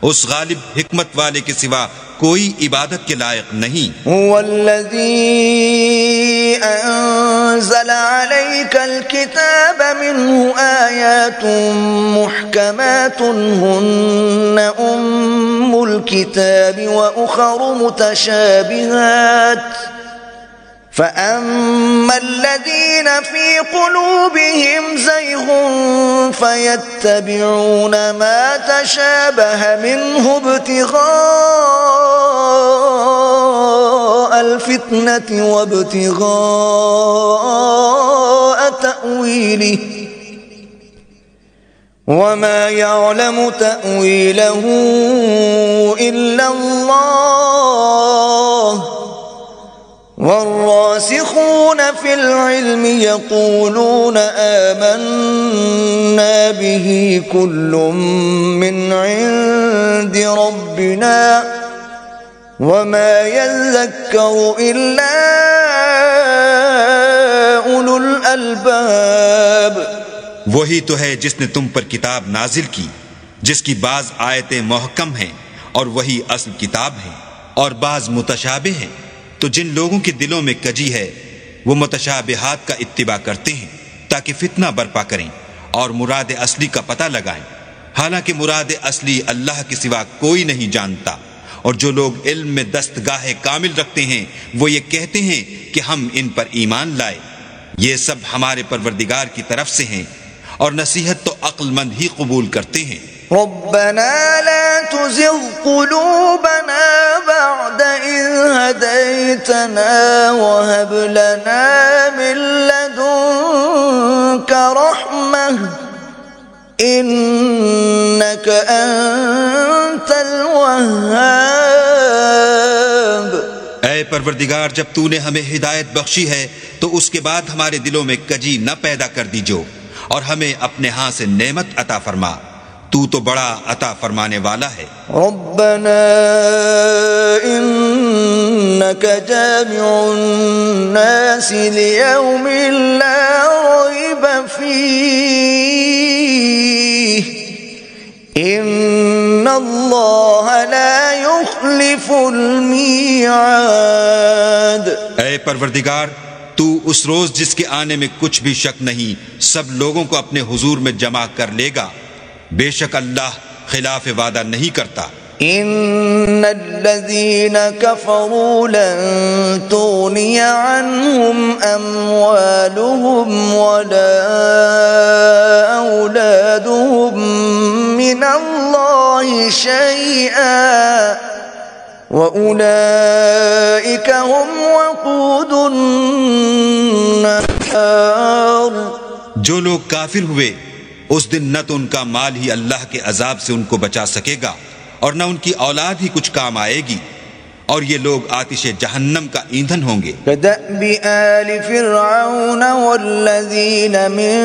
اس غالب حکمت والے کے سوا کوئی عبادت کے لائق نہیں۔ هو الذی أنزل عليك الكتاب منه آيات محكمات هن أم الكتاب وأخر متشابهات فأما الذين في قلوبهم زيغ فيتبعون ما تشابه منه ابتغاء الفتنة وابتغاء تأويله وما يعلم تأويله إلا الله والراسخون في العلم يقولون آمنا به كل من عند ربنا وما يذكر إلا أولو الألباب. وہی تو ہے جس نے تم پر کتاب نازل کی جس کی بعض آیتیں محکم ہیں اور وہی اصل کتاب ہیں اور بعض متشابہ ہیں، تو جن لوگوں کے دلوں میں کجی ہے وہ متشابہات کا اتباع کرتے ہیں تاکہ فتنہ برپا کریں اور مراد اصلی کا پتہ لگائیں، حالانکہ مراد اصلی اللہ کے سوا کوئی نہیں جانتا. اور جو لوگ علم میں دستگاہ کامل رکھتے ہیں وہ یہ کہتے ہیں کہ ہم ان پر ایمان لائے. یہ سب ہمارے پروردگار کی طرف سے ہیں اور نصیحت تو عقل مند ہی قبول کرتے ہیں. ربنا لا تزغ قلوبنا بعد إذ هديتنا وهب لنا من لدنك رحمة إنك أنت الوهاب. اے پروردگار، جب تو نے ہمیں ہدایت بخشی ہے تو اس کے بعد ہمارے دلوں میں کجی نہ پیدا کر دیجو اور ہمیں اپنے ہاں سے نعمت عطا فرما، تو تو بڑا عطا فرمانے والا ہے. ربنا انك جامع الناس ليوم لا ريب فيه ان الله لا يخلف الميعاد. اے پروردگار، تو اس روز جس کے آنے میں کچھ بھی شک نہیں سب لوگوں کو اپنے حضور میں جمع کر لے گا. بے شک اللہ خلاف وعدہ نہیں کرتا. ان الذين كفروا لن تغني عنهم اموالهم ولا اولادهم من الله شيئا واولئك هم وقود النار. جو لوگ کافر ہوئے اس دن نہ تو ان کا مال ہی اللہ کے عذاب سے ان کو بچا سکے گا اور نہ ان کی اولاد ہی کچھ کام آئے گی، اور یہ لوگ آتش جہنم کا ایندھن ہوں گے. كدأب آل فرعون والذين من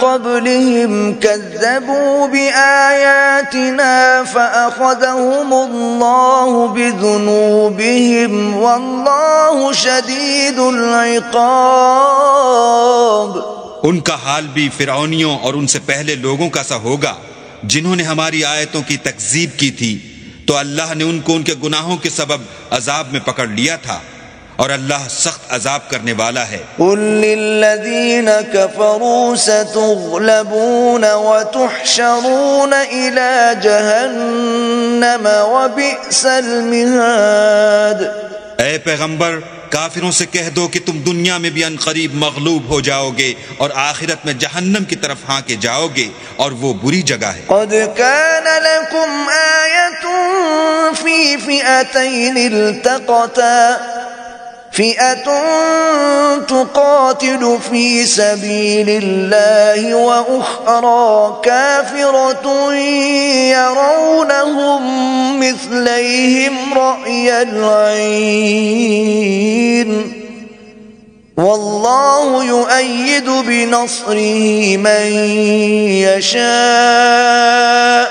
قبلهم كذبوا بآياتنا فأخذهم الله بذنوبهم والله شديد العقاب. ان کا حال بھی فرعونیوں اور ان سے پہلے لوگوں کا سا ہوگا جنہوں نے ہماری آیتوں کی تکذیب کی تھی، تو اللہ نے ان کو ان کے گناہوں کے سبب عذاب میں پکڑ لیا تھا، اور اللہ سخت عذاب کرنے والا ہے. قل للذین كفروا ستغلبون وتحشرون إلى جہنم وبئس المہاد. اے پیغمبر، کافروں سے کہہ دو کہ تم دنیا میں بھی عنقریب مغلوب ہو جاؤ گے اور آخرت میں جہنم کی طرف ہانکے جاؤ گے، اور وہ بری جگہ ہے. قد كان لكم آية في فئتين التقتا فئة تقاتل في سبيل الله وأخرى كافرة يرونهم مثليهم رأي العين والله يؤيد بنصره من يشاء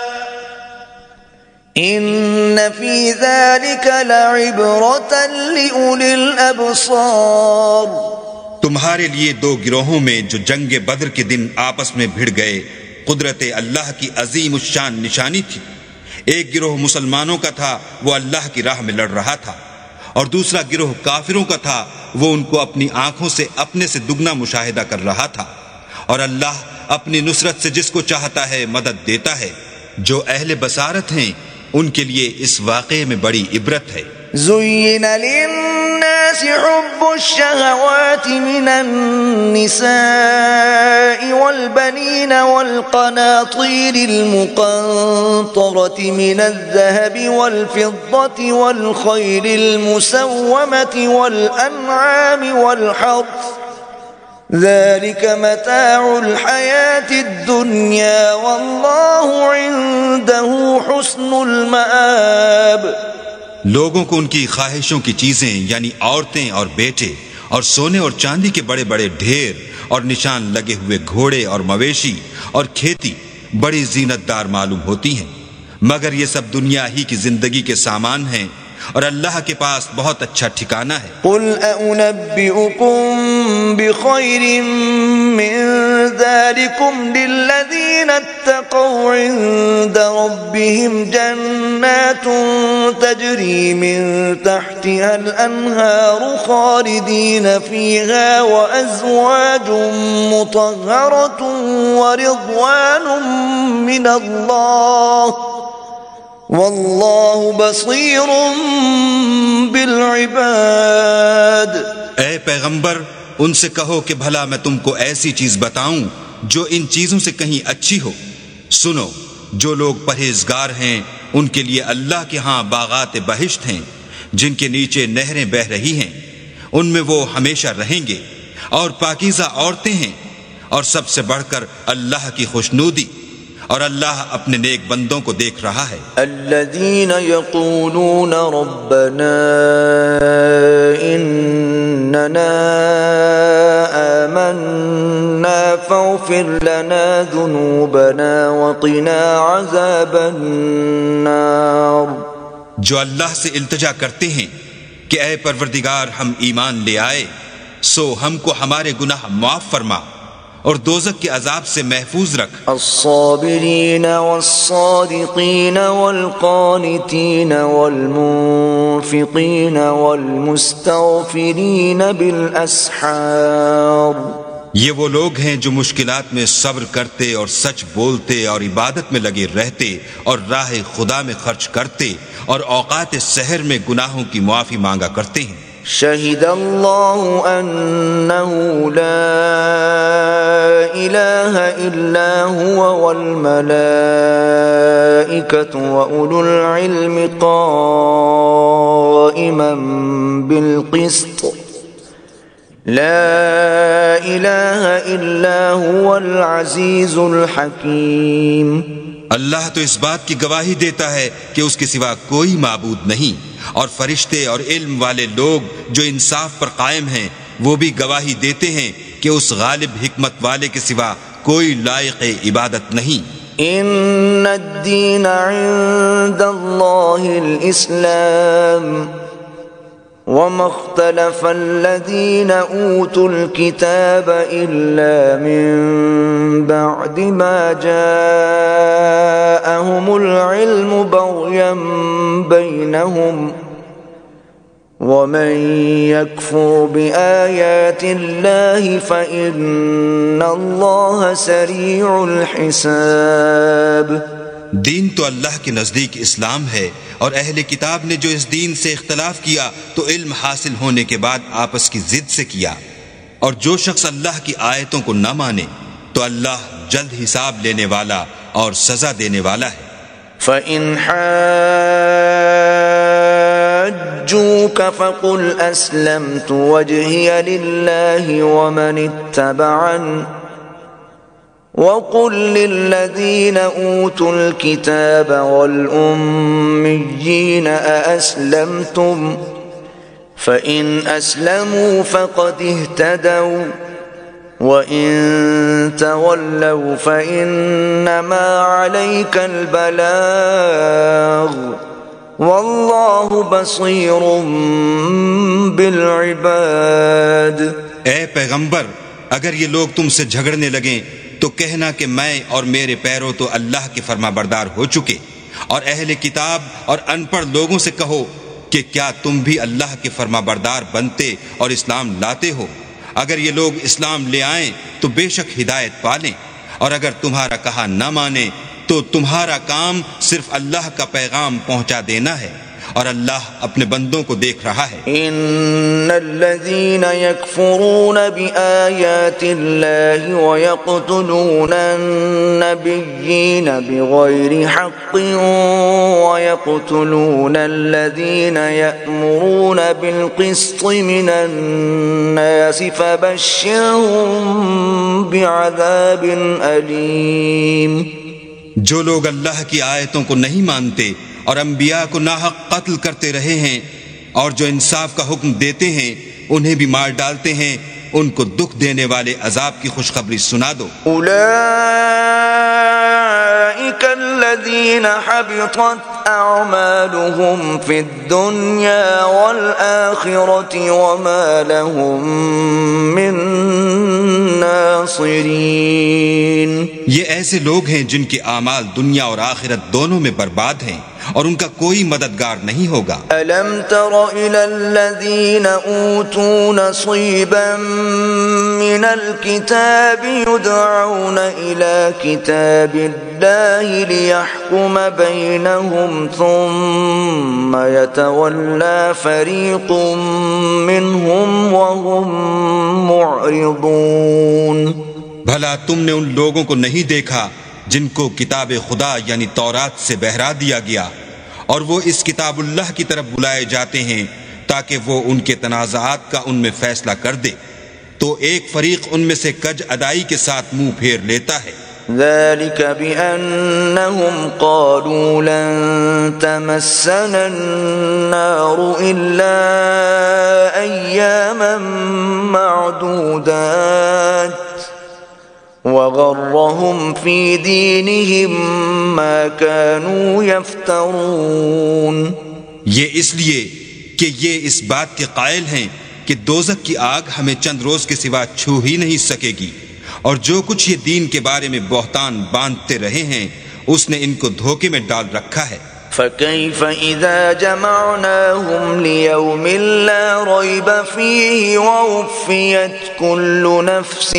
ان في ذلك لعبرة لأولي الأبصار. تمہارے لیے دو گروہوں میں جو جنگ بدر کے دن آپس میں بھڑ گئے قدرت اللہ کی عظیم الشان نشانی تھی. ایک گروہ مسلمانوں کا تھا، وہ اللہ کی راہ میں لڑ رہا تھا، اور دوسرا گروہ کافروں کا تھا، وہ ان کو اپنی آنکھوں سے اپنے سے دگنا مشاہدہ کر رہا تھا۔ اور اللہ اپنی نصرت سے جس کو چاہتا ہے مدد دیتا ہے۔ جو اہل بصارت ہیں ان کے لیے اس واقعے میں بڑی عبرت ہے۔ زين للناس حب الشهوات من النساء والبنين والقناطير المقنطرة من الذهب والفضة والخيل المسومة والأنعام والحرث ذلك متاع الحياة الدنيا والله عنده حسن المآب۔ لوگوں کو ان کی خواہشوں کی چیزیں یعنی عورتیں اور بیٹے اور سونے اور چاندی کے بڑے بڑے ڈھیر اور نشان لگے ہوئے گھوڑے اور مویشی اور کھیتی بڑی زینت دار معلوم ہوتی ہیں، مگر یہ سب دنیا ہی کی زندگی کے سامان ہیں اور اللہ کے پاس بہت اچھا ٹھکانہ ہے۔ قل أنبئكم بخير من ذلكم للذين اتقوا عند ربهم جنات تجري من تحتها الأنهار خالدين فيها وأزواج مطهرة ورضوان من الله واللہ بصیر بالعباد۔ اے پیغمبر ان سے کہو کہ بھلا میں تم کو ایسی چیز بتاؤں جو ان چیزوں سے کہیں اچھی ہو۔ سنو، جو لوگ پرہیزگار ہیں ان کے لیے اللہ کے ہاں باغات بہشت ہیں جن کے نیچے نہریں بہہ رہی ہیں، ان میں وہ ہمیشہ رہیں گے، اور پاکیزہ عورتیں ہیں، اور سب سے بڑھ کر اللہ کی خوشنودی، اور اللہ اپنے نیک بندوں کو دیکھ رہا ہے۔ الذين يقولون ربنا إننا آمنا فاغفر لنا ذنوبنا وقنا عذاب النار۔ جو اللہ سے التجا کرتے ہیں کہ اے پروردگار ہم ایمان لے آئے، سو ہم کو ہمارے گناہ معاف فرما اور دوزخ کے عذاب سے محفوظ رکھ۔ الصابرین والصادقین والقانتین والمنفقین والمستغفرین بالاسحار۔ یہ وہ لوگ ہیں جو مشکلات میں صبر کرتے اور سچ بولتے اور عبادت میں لگے رہتے اور راہ خدا میں خرچ کرتے اور اوقات سحر میں گناہوں کی معافی مانگا کرتے ہیں۔ شہد اللہ انہ لا الہ الا هو والملائکۃ واولو العلم قائما بالقسط لا الہ الا هو العزیز الحکیم۔ اللہ تو اس بات کی گواہی دیتا ہے کہ اس کے سوا کوئی معبود نہیں، اور فرشتے اور علم والے لوگ جو انصاف پر قائم ہیں وہ بھی گواہی دیتے ہیں کہ اس غالب حکمت والے کے سوا کوئی لائق عبادت نہیں۔ ان الدین عند اللہ الاسلام وما اختلف الذين اوتوا الكتاب الا من بعد ما جاءهم العلم بغيا بينهم ومن يكفر بآيات الله فإن الله سريع الحساب۔ دین تو اللہ کے نزدیک اسلام ہے، اور اہل کتاب نے جو اس دین سے اختلاف کیا تو علم حاصل ہونے کے بعد آپس کی ضد سے کیا، اور جو شخص اللہ کی آیتوں کو نہ مانے تو اللہ جلد حساب لینے والا اور سزا دینے والا ہے۔ فَإِنْ حَاجُّوكَ فَقُلْ أَسْلَمْتُ وَجْهِيَ لِلَّهِ وَمَنِ اتَّبَعَنِ وَقُلْ لِلَّذِينَ أُوتُوا الْكِتَابَ وَالْأُمِّيِّينَ أَأَسْلَمْتُمْ فَإِنْ أَسْلَمُوا فَقَدِ اهْتَدَوْا وَإِن تَوَلَّوْا فَإِنَّمَا عَلَيْكَ الْبَلَاغُ وَاللَّهُ بَصِيرٌ بِالْعِبَادِ۔ اے پیغمبر، اگر یہ لوگ تم سے جھگڑنے لگیں تو کہنا کہ میں اور میرے پیرو تو اللہ کے فرما بردار ہو چکے، اور اہل کتاب اور ان پڑھ لوگوں سے کہو کہ کیا تم بھی اللہ کے فرما بردار بنتے اور اسلام لاتے ہو؟ اگر یہ لوگ اسلام لے آئیں تو بے شک ہدایت پالیں، اور اگر تمہارا کہا نہ مانے تو تمہارا کام صرف اللہ کا پیغام پہنچا دینا ہے، اور اللہ اپنے بندوں کو دیکھ رہا ہے۔ ان الذين يكفرون بآيات الله ويقتلون النبيين بغير حق ويقتلون الذين يأمرون بالقسط من الناس فبشرهم بعذاب أليم۔ جو لوگ اللہ کی آیتوں کو نہیں مانتے اور انبیاء کو ناحق قتل کرتے رہے ہیں، اور جو انصاف کا حکم دیتے ہیں انہیں بھی مار ڈالتے ہیں، ان کو دکھ دینے والے عذاب کی خوشخبری سنا دو۔ اولئک الذین حبطت اعمالهم فی الدنیا والآخرة وما لهم من ناصرین۔ یہ ایسے لوگ ہیں جن کے اعمال دنیا اور آخرت دونوں میں برباد ہیں، اور ان کا کوئی مددگار نہیں ہوگا۔ أَلَمْ تَرَ إِلَى الَّذِينَ أُوتُوا نَصِيبًا مِنَ الْكِتَابِ يُدْعَوْنَ إِلَى كِتَابِ اللَّهِ لِيَحْكُمَ بَيْنَهُمْ ثُمَّ يَتَوَلَّى فَرِيقٌ مِّنْهُمْ وَهُمْ مُعْرِضُونَ۔ بھلا تم نے ان لوگوں کو نہیں دیکھا جن کو کتاب خدا یعنی تورات سے بہرا دیا گیا، اور وہ اس کتاب اللہ کی طرف بلائے جاتے ہیں تاکہ وہ ان کے تنازعات کا ان میں فیصلہ کر دے، تو ایک فریق ان میں سے کج ادائی کے ساتھ منہ پھیر لیتا ہے۔ ذلك بأنهم قالوا لن تمسنا النار إلا أياما معدودات وغرهم في دينهم ما كانوا يفترون۔ یہ اس لیے کہ یہ اس بات کے قائل ہیں کہ دوزخ کی آگ ہمیں چند روز کے سوا چھو ہی نہیں سکے گی، اور جو کچھ یہ دین کے بارے میں بہتان باندھتے رہے ہیں اس نے ان کو دھوکے میں ڈال رکھا ہے۔ فكيف إذا جمعناهم ليوم لا ريب فيه ووفيت كل نفس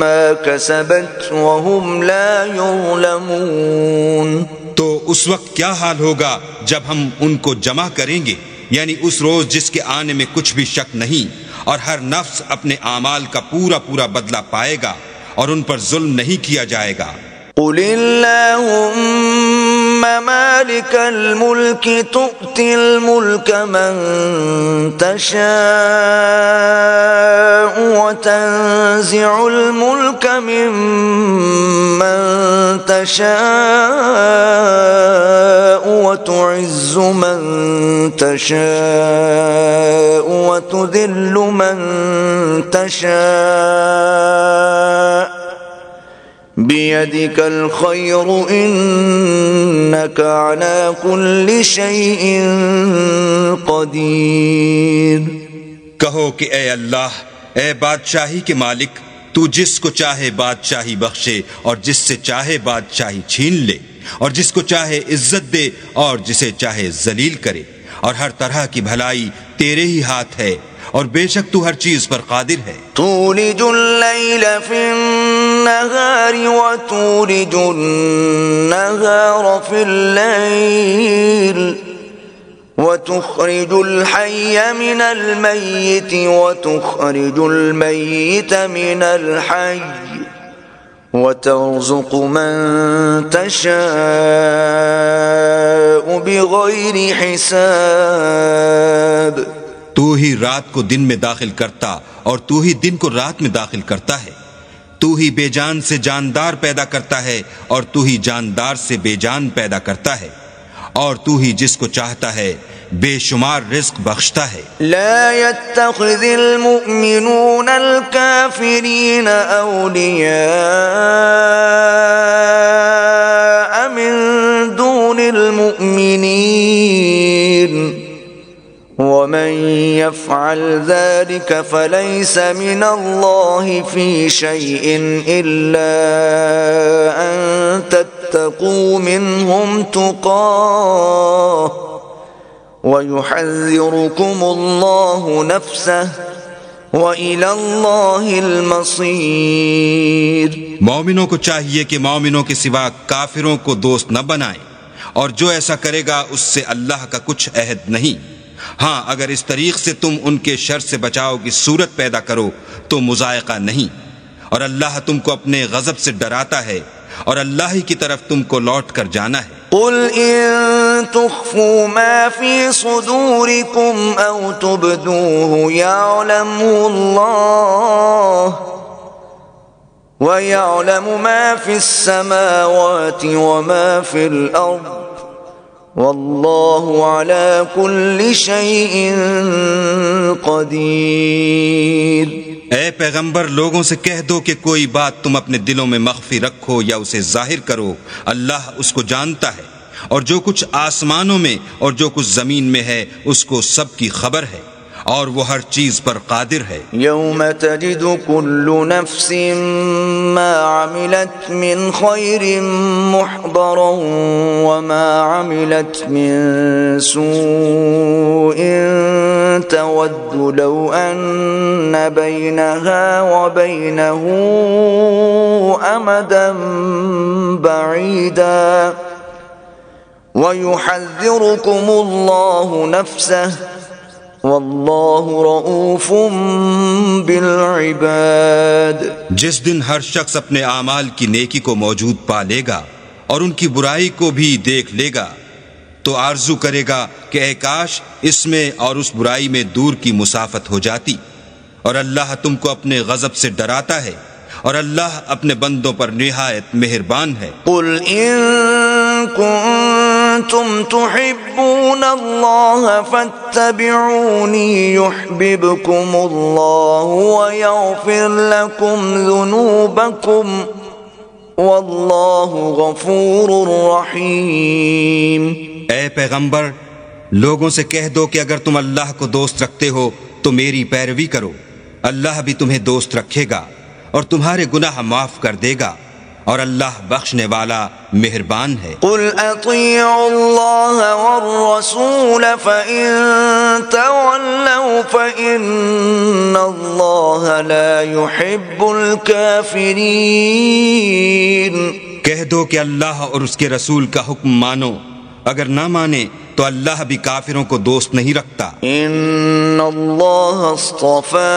ما كسبت وهم لا يظلمون۔ تو اس وقت کیا حال ہوگا جب ہم ان کو جمع کریں گے، یعنی اس روز جس کے آنے میں کچھ بھی شک نہیں، اور ہر نفس اپنے اعمال کا پورا پورا بدلہ پائے گا، اور ان پر ظلم نہیں کیا جائے گا۔ قل اللهم مالك الملك تؤتي الملك من تشاء وتنزع الملك ممن تشاء وتعز من تشاء وتذل من تشاء بِيَدِكَ الْخَيْرُ إِنَّكَ عَلَى كُلِّ شَيْءٍ قَدِيرٌ۔ کہو کہ اے اللہ، اے بادشاہی کے مالک، تو جس کو چاہے بادشاہی بخشے اور جس سے چاہے بادشاہی چھین لے، اور جس کو چاہے عزت دے اور جسے چاہے ذلیل کرے، اور ہر طرح کی بھلائی تیرے ہی ہاتھ ہے، اور بے شک تو ہر چیز پر قادر ہے۔ تولج اللیل فی النہار وتولج النہار فی اللیل وتخرج الحی من المیت وتخرج المیت من الحی وترزق من تشاء بغیر حساب۔ تو ہی رات کو دن میں داخل کرتا اور تو ہی دن کو رات میں داخل کرتا ہے، تو ہی بے جان سے جاندار پیدا کرتا ہے اور تو ہی جاندار سے بے جان پیدا کرتا ہے، اور تو ہی جس کو چاہتا ہے بے شمار رزق بخشتا ہے۔ لا يتخذ المؤمنون الكافرين أولياء من دون المؤمنين ومن يفعل ذلك فليس من الله في شيء إلا أن تتقوا منهم تقاه وَيُحَذِّرُكُمُ اللَّهُ نَفْسَهُ وَإِلَى اللَّهِ الْمَصِيرُ۔ مومنوں کو چاہیے کہ مومنوں کے سوا کافروں کو دوست نہ بنائیں، اور جو ایسا کرے گا اس سے اللہ کا کچھ عہد نہیں۔ ہاں اگر اس طریق سے تم ان کے شر سے بچاؤ کی صورت پیدا کرو تو مضائقہ نہیں، اور اللہ تم کو اپنے غضب سے ڈراتا ہے، اور اللہ ہی کی طرف تم کو لوٹ کر جانا ہے۔ قل إن تخفوا ما في صدوركم أو تبدوه يعلمه الله ويعلم ما في السماوات وما في الأرض والله على كل شيء قدير۔ اے پیغمبر لوگوں سے کہہ دو کہ کوئی بات تم اپنے دلوں میں مخفی رکھو یا اسے ظاہر کرو، اللہ اس کو جانتا ہے، اور جو کچھ آسمانوں میں اور جو کچھ زمین میں ہے اس کو سب کی خبر ہے، اور وہ ہر چیز پر قادر ہے۔ یوم تجد کل نفس ما عملت من خیر محضرا وما عملت من سوء تود لو ان بینها وبینه امدا بعیدا وَيُحَذِّرُكُمُ اللَّهُ نَفْسَهُ وَاللَّهُ رَءُوفٌ بِالْعِبَادِ۔ جس دن ہر شخص اپنے اعمال کی نیکی کو موجود پا لے گا اور ان کی برائی کو بھی دیکھ لے گا تو آرزو کرے گا کہ اے کاش اس میں اور اس برائی میں دور کی مسافت ہو جاتی، اور اللہ تم کو اپنے غضب سے ڈراتا ہے، اور اللہ اپنے بندوں پر نہایت مہربان ہے۔ قل ان کنتم تحبون اللہ فاتبعونی یحببکم اللہ ویغفر لکم ذنوبکم واللہ غفور رحیم۔ اے پیغمبر لوگوں سے کہہ دو کہ اگر تم اللہ کو دوست رکھتے ہو تو میری پیروی کرو، اللہ بھی تمہیں دوست رکھے گا اور تمہارے گناہ معاف کر دے گا، اور اللہ بخشنے والا مہربان ہے۔ قل اطیعوا اللہ والرسول فإن تولوا فإن اللہ لا يحب الكافرین۔ کہہ دو کہ اللہ اور اس کے رسول کا حکم مانو، اگر نہ مانے تو اللہ بھی کافروں کو دوست نہیں رکھتا۔ ان اللہ اصطفى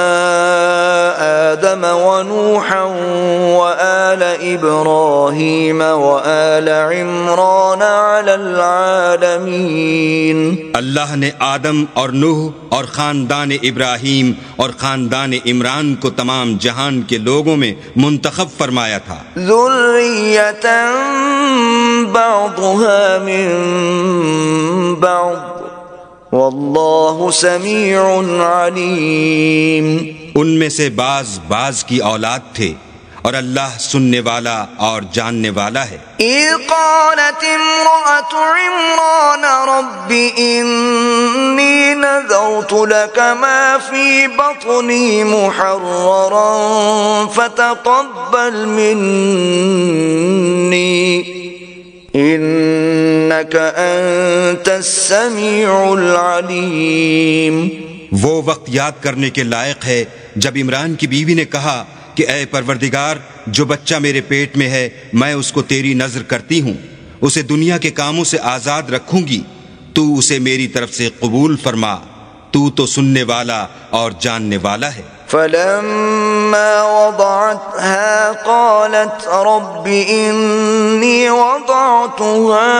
آدم ونوحا وآل ابراہیم وآل عمران علی العالمین۔ اللہ نے آدم اور نوح اور خاندان ابراہیم اور خاندان عمران کو تمام جہان کے لوگوں میں منتخب فرمایا تھا۔ ذریۃ بعضها من بعض واللہ سمیع علیم۔ ان میں سے بعض کی اولاد تھے، اور اللہ سننے والا اور جاننے والا ہے۔ اذ قالت امرأة عمران رب انی نذرت لك ما في بطنی محررا فتقبل منی انک انت السمیع العلیم۔ وہ وقت یاد کرنے کے لائق ہے جب عمران کی بیوی نے کہا کہ اے پروردگار جو بچہ میرے پیٹ میں ہے میں اس کو تیری نذر کرتی ہوں، اسے دنیا کے کاموں سے آزاد رکھوں گی، تو اسے میری طرف سے قبول فرما، تو سننے والا اور جاننے والا ہے۔ فلما وضعتها قالت رب إني وضعتها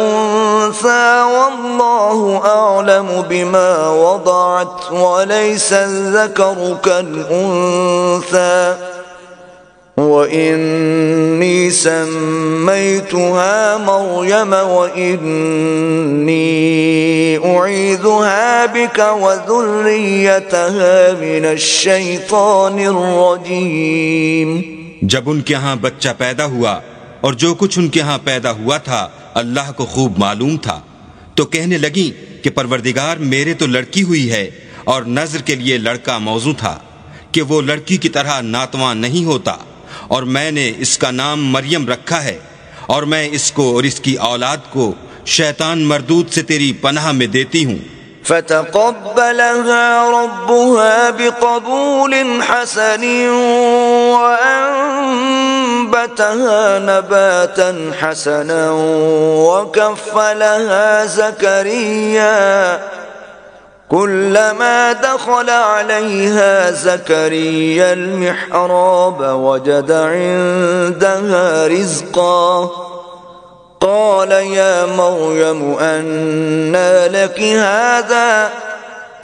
أنثى والله أعلم بما وضعت وليس الذكر كالأنثى وإني سميتها مريم وإني أعيذها بك وذريتها من الشيطان الرجيم۔ جب ان کے ہاں بچہ پیدا ہوا اور جو کچھ ان کے ہاں پیدا ہوا تھا اللہ کو خوب معلوم تھا، تو کہنے لگیں کہ پروردگار میرے تو لڑکی ہوئی ہے، اور نذر کے لیے لڑکا موضوع تھا کہ وہ لڑکی کی طرح ناتواں نہیں ہوتا، اور میں نے اس کا نام مریم رکھا ہے، اور میں اس کو اور اس کی اولاد کو شیطان مردود سے تیری پناہ میں دیتی ہوں۔ فتقبلها ربها بقبول حسن وأنبتها نباتا حسنا وكفلها زكريا كلما دخل عليها زكريا المحراب وجد عندها رزقا قال يا مريم أنى لك هذا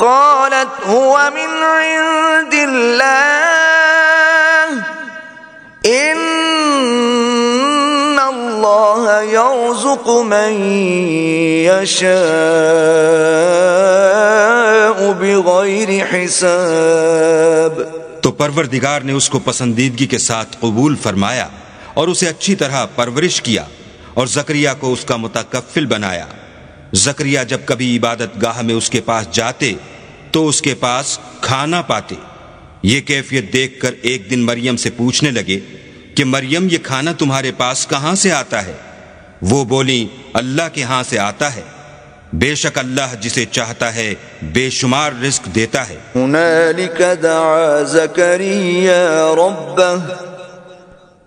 قالت هو من عند الله إن الله يرزق من يشاء بغير حساب۔ تو پروردگار نے اس کو پسندیدگی کے ساتھ قبول فرمایا اور اسے اچھی طرح پرورش کیا اور زکریا کو اس کا متکفل بنایا۔ زکریا جب کبھی عبادت گاہ میں اس کے پاس جاتے تو اس کے پاس کھانا پاتے۔ یہ کیفیت دیکھ کر ایک دن مریم سے پوچھنے لگے کہ مریم یہ کھانا تمہارے پاس کہاں سے آتا ہے؟ وہ بولی اللہ کے ہاں سے آتا ہے، بے شک اللہ جسے چاہتا ہے بے شمار رزق دیتا ہے۔ هنالك دعا زكريا ربه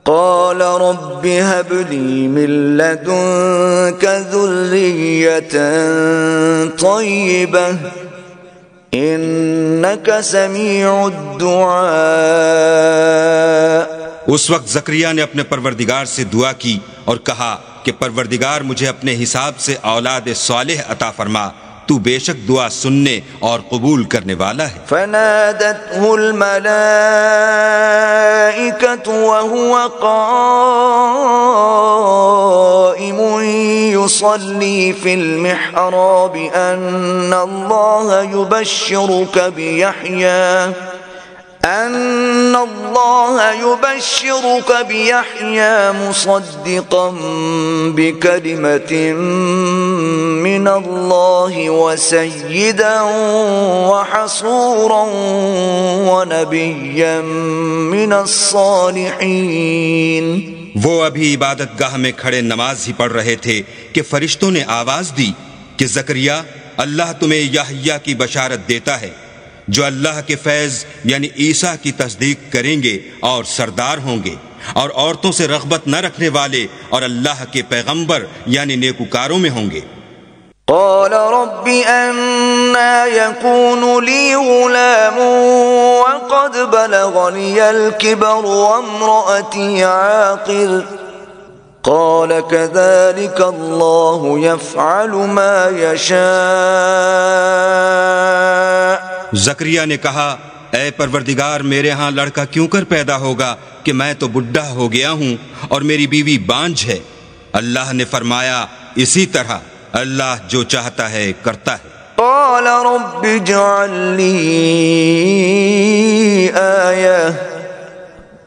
قال رب هب لي من لدنك ذرية طيبة إنك سميع الدعاء۔ اس وقت زکریا نے اپنے پروردگار سے دعا کی اور کہا کہ پروردگار مجھے اپنے حساب سے اولاد صالح عطا فرما، تو بے شک دعا سننے اور قبول کرنے والا ہے۔ فنادته الملائكة وهو قائم يصلي في المحراب أن الله يبشرك بيحيى مصدقا بكلمة من الله وسيدا وحصورا ونبيا من الصالحين۔ وہ ابھی عبادت گاہ میں کھڑے نماز ہی پڑھ رہے تھے کہ فرشتوں نے آواز دی کہ زکریا اللہ تمہیں یحییٰ کی بشارت دیتا ہے جو اللہ کے فیض یعنی عیسیٰ کی تصدیق کریں گے اور سردار ہوں گے اور عورتوں سے رغبت نہ رکھنے والے اور اللہ کے پیغمبر یعنی نیکوکاروں میں ہوں گے۔ قال رب أنا يكون لي غلام وقد بلغني الكبر وامرأتي عاقر قال كذلك الله يفعل ما يشاء۔ زکریا نے کہا اے پروردگار میرے ہاں لڑکا کیوں کر پیدا ہوگا کہ میں تو بڈھا ہو گیا ہوں اور میری بیوی بانجھ ہے۔ اللہ نے فرمایا اسی طرح اللہ جو چاہتا ہے کرتا ہے۔ قال رب اجعل لي آية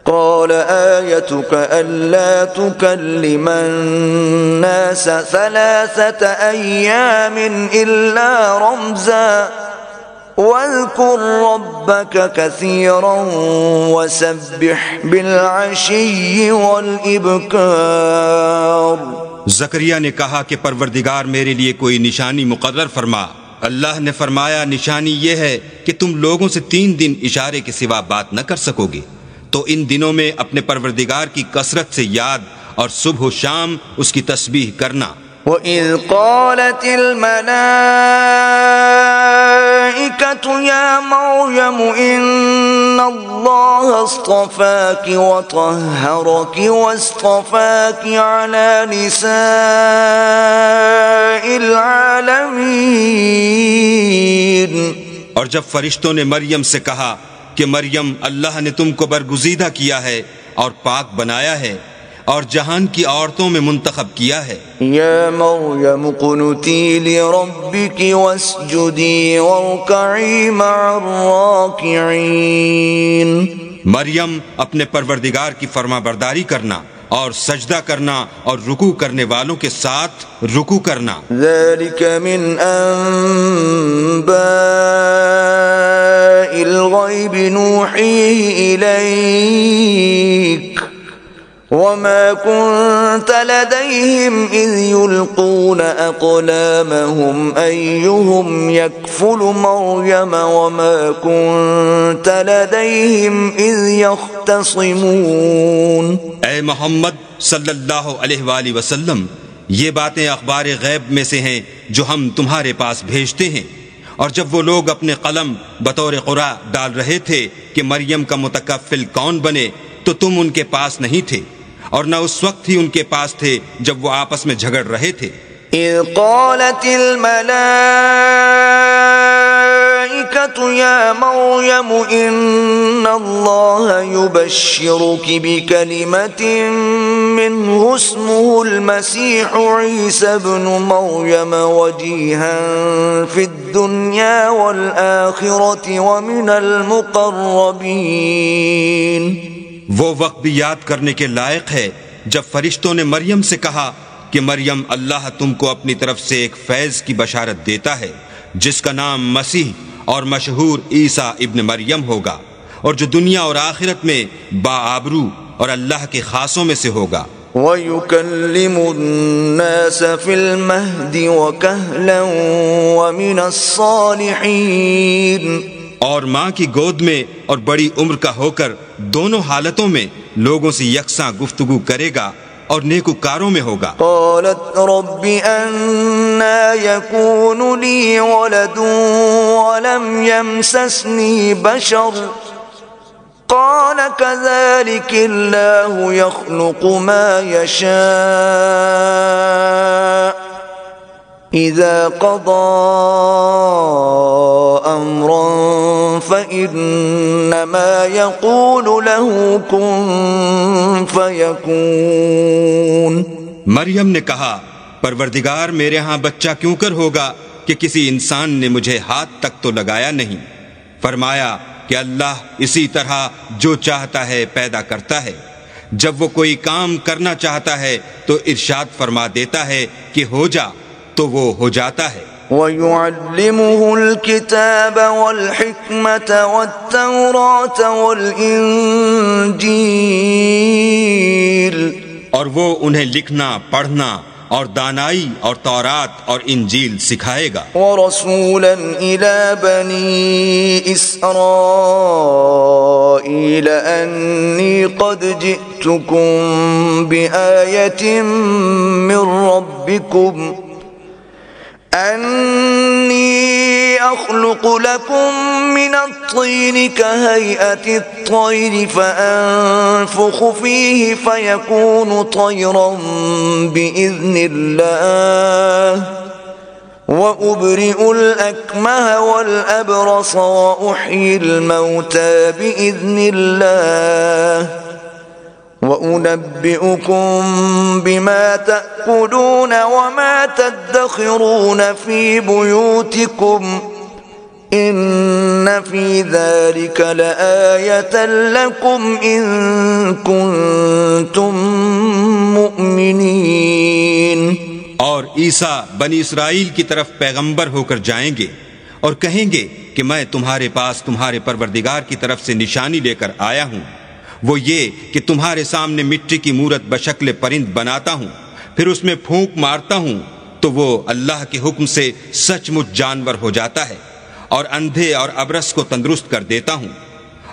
قال آيتك ألا تكلم الناس 3 أيام إلا رمزا واذكر ربك كثيرا وسبح بالعشي والإبكار۔ زکریا نے کہا کہ پروردگار میرے لیے کوئی نشانی مقرر فرما۔ اللہ نے فرمایا نشانی یہ ہے کہ تم لوگوں سے 3 دن اشارے کے سوا بات نہ کر سکو گے، تو ان دنوں میں اپنے پروردگار کی کثرت سے یاد اور صبح و شام اس کی تسبیح کرنا۔ وَإِذْ قَالَتِ الْمَلَائِكَةُ يَا مَرْيَمُ إِنَّ اللَّهَ اصْطَفَاكِ وَطَهَّرَكِ وَاصْطَفَاكِ عَلَى نِسَاءِ الْعَالَمِينَ۔ اور جب فرشتوں نے مریم سے کہا کہ مریم اللہ نے تم کو برگزیدہ کیا ہے اور پاک بنایا ہے اور جہان کی عورتوں میں منتخب کیا ہے۔ یا مریم قنتی لربک واسجدی وارکعی مع الراکعین۔ مریم اپنے پروردگار کی فرما برداری کرنا اور سجدہ کرنا اور رکوع کرنے والوں کے ساتھ رکوع کرنا۔ ذلک من انباء الغیب نوحیہ الیک وما كنت كنت لديهم إذ يلقون أقلامهم أيهم يكفل مريم وما كنت لديهم إذ يختصمون۔ اے محمد صلی اللہ علیہ وآلہ وسلم، یہ باتیں اخبار غیب میں سے ہیں جو ہم تمہارے پاس بھیجتے ہیں، اور جب وہ لوگ اپنے قلم بطور قرعہ ڈال رہے تھے کہ مریم کا متکفل کون بنے تو تم ان کے پاس نہیں تھے، اور نہ اس وقت ہی ان کے پاس تھے جب وہ آپس میں جھگڑ رہے تھے۔ إذ قالت الملائكة يا مريم إن الله يبشرك بكلمة منه اسمه المسيح عيسى ابن مريم وجيها في الدنيا والآخرة ومن المقربين۔ وہ وقت بھی یاد کرنے کے لائق ہے جب فرشتوں نے مریم سے کہا کہ مریم، اللہ تم کو اپنی طرف سے ایک فیض کی بشارت دیتا ہے جس کا نام مسیح اور مشہور عیسیٰ ابن مریم ہوگا، اور جو دنیا اور آخرت میں باآبرو اور اللہ کے خاصوں میں سے ہوگا۔ وَيُكَلِّمُ النَّاسَ فِي الْمَهْدِ وَكَهْلًا وَمِنَ الصَّالِحِينَ، اور ماں کی گود میں اور بڑی عمر کا ہو کر دونوں حالتوں میں لوگوں سے یکساں گفتگو کرے گا اور نیکوکاروں میں ہوگا۔ قالت رب أَنَّى يَكُونُ لِي وَلَدٌ وَلَمْ يَمْسَسْنِي بَشَرٌ قال كذلك الله يخلق ما يشاء إذا قضى أمرا فإنما يقول له كن فيكون۔ مریم نے کہا، پروردگار میرے ہاں بچہ کیوں کر ہوگا کہ کسی انسان نے مجھے ہاتھ تک تو لگایا نہیں۔ فرمایا کہ اللہ اسی طرح جو چاہتا ہے پیدا کرتا ہے، جب وہ کوئی کام کرنا چاہتا ہے تو ارشاد فرما دیتا ہے کہ ہو جا تو وہ ہو جاتا ہے۔ وَيُعَلِّمُهُ الْكِتَابَ وَالْحِكْمَةَ وَالتَّوْرَاةَ وَالْإِنْجِيلَ، اور وہ انہیں لکھنا، پڑھنا اور دانائی اور تورات اور انجیل سکھائے گا۔ وَرَسُولًا إِلَى بَنِي إِسْرَائِيلَ أَنِّي قَدْ جِئْتُكُمْ بِآيَةٍ مِّن رَّبِّكُمْ أَنِّي أَخْلُقُ لَكُم مِّنَ الطِّينِ كَهَيْئَةِ الطَّيْرِ فَأَنفُخُ فِيهِ فَيَكُونُ طَيْرًا بِإِذْنِ اللَّهِ وَأُبْرِئُ الْأَكْمَهَ وَالْأَبْرَصَ وَأُحْيِي الْمَوْتَى بِإِذْنِ اللَّهِ وَأُنَبِّئُكُم بِمَا تَأْكُلُونَ وَمَا تَدَّخِرُونَ فِي بُيُوتِكُمْ إِنَّ فِي ذَلِكَ لَآيَةً لَكُمْ إِن كُنتُم مُّؤْمِنِينَ۔ اور عیسیٰ بنی اسرائیل کی طرف پیغمبر ہو کر جائیں گے اور کہیں گے کہ میں تمہارے پاس تمہارے پروردگار کی طرف سے نشانی لے کر آیا ہوں، وہ یہ کہ تمہارے سامنے مٹی کی مورت بشکل پرند بناتا ہوں، پھر اس میں پھونک مارتا ہوں تو وہ اللہ کے حکم سے سچ مچ جانور ہو جاتا ہے، اور اندھے اور ابرص کو تندرست کر دیتا ہوں،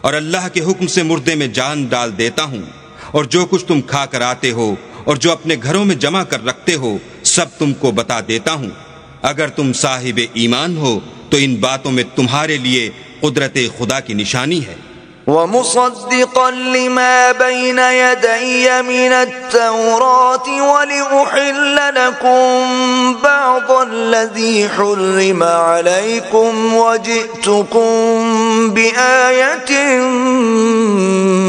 اور اللہ کے حکم سے مردے میں جان ڈال دیتا ہوں، اور جو کچھ تم کھا کر آتے ہو اور جو اپنے گھروں میں جمع کر رکھتے ہو سب تم کو بتا دیتا ہوں۔ اگر تم صاحب ایمان ہو تو ان باتوں میں تمہارے لیے قدرت خدا کی نشانی ہے۔ وَمُصَدِّقًا لِمَا بَيْنَ يَدَيَّ مِنَ التَّوْرَاةِ وَلِأُحِلَّ لَكُمْ بَعْضَ الَّذِي حُرِّمَ عَلَيْكُمْ وَجِئْتُكُمْ بِآيَةٍ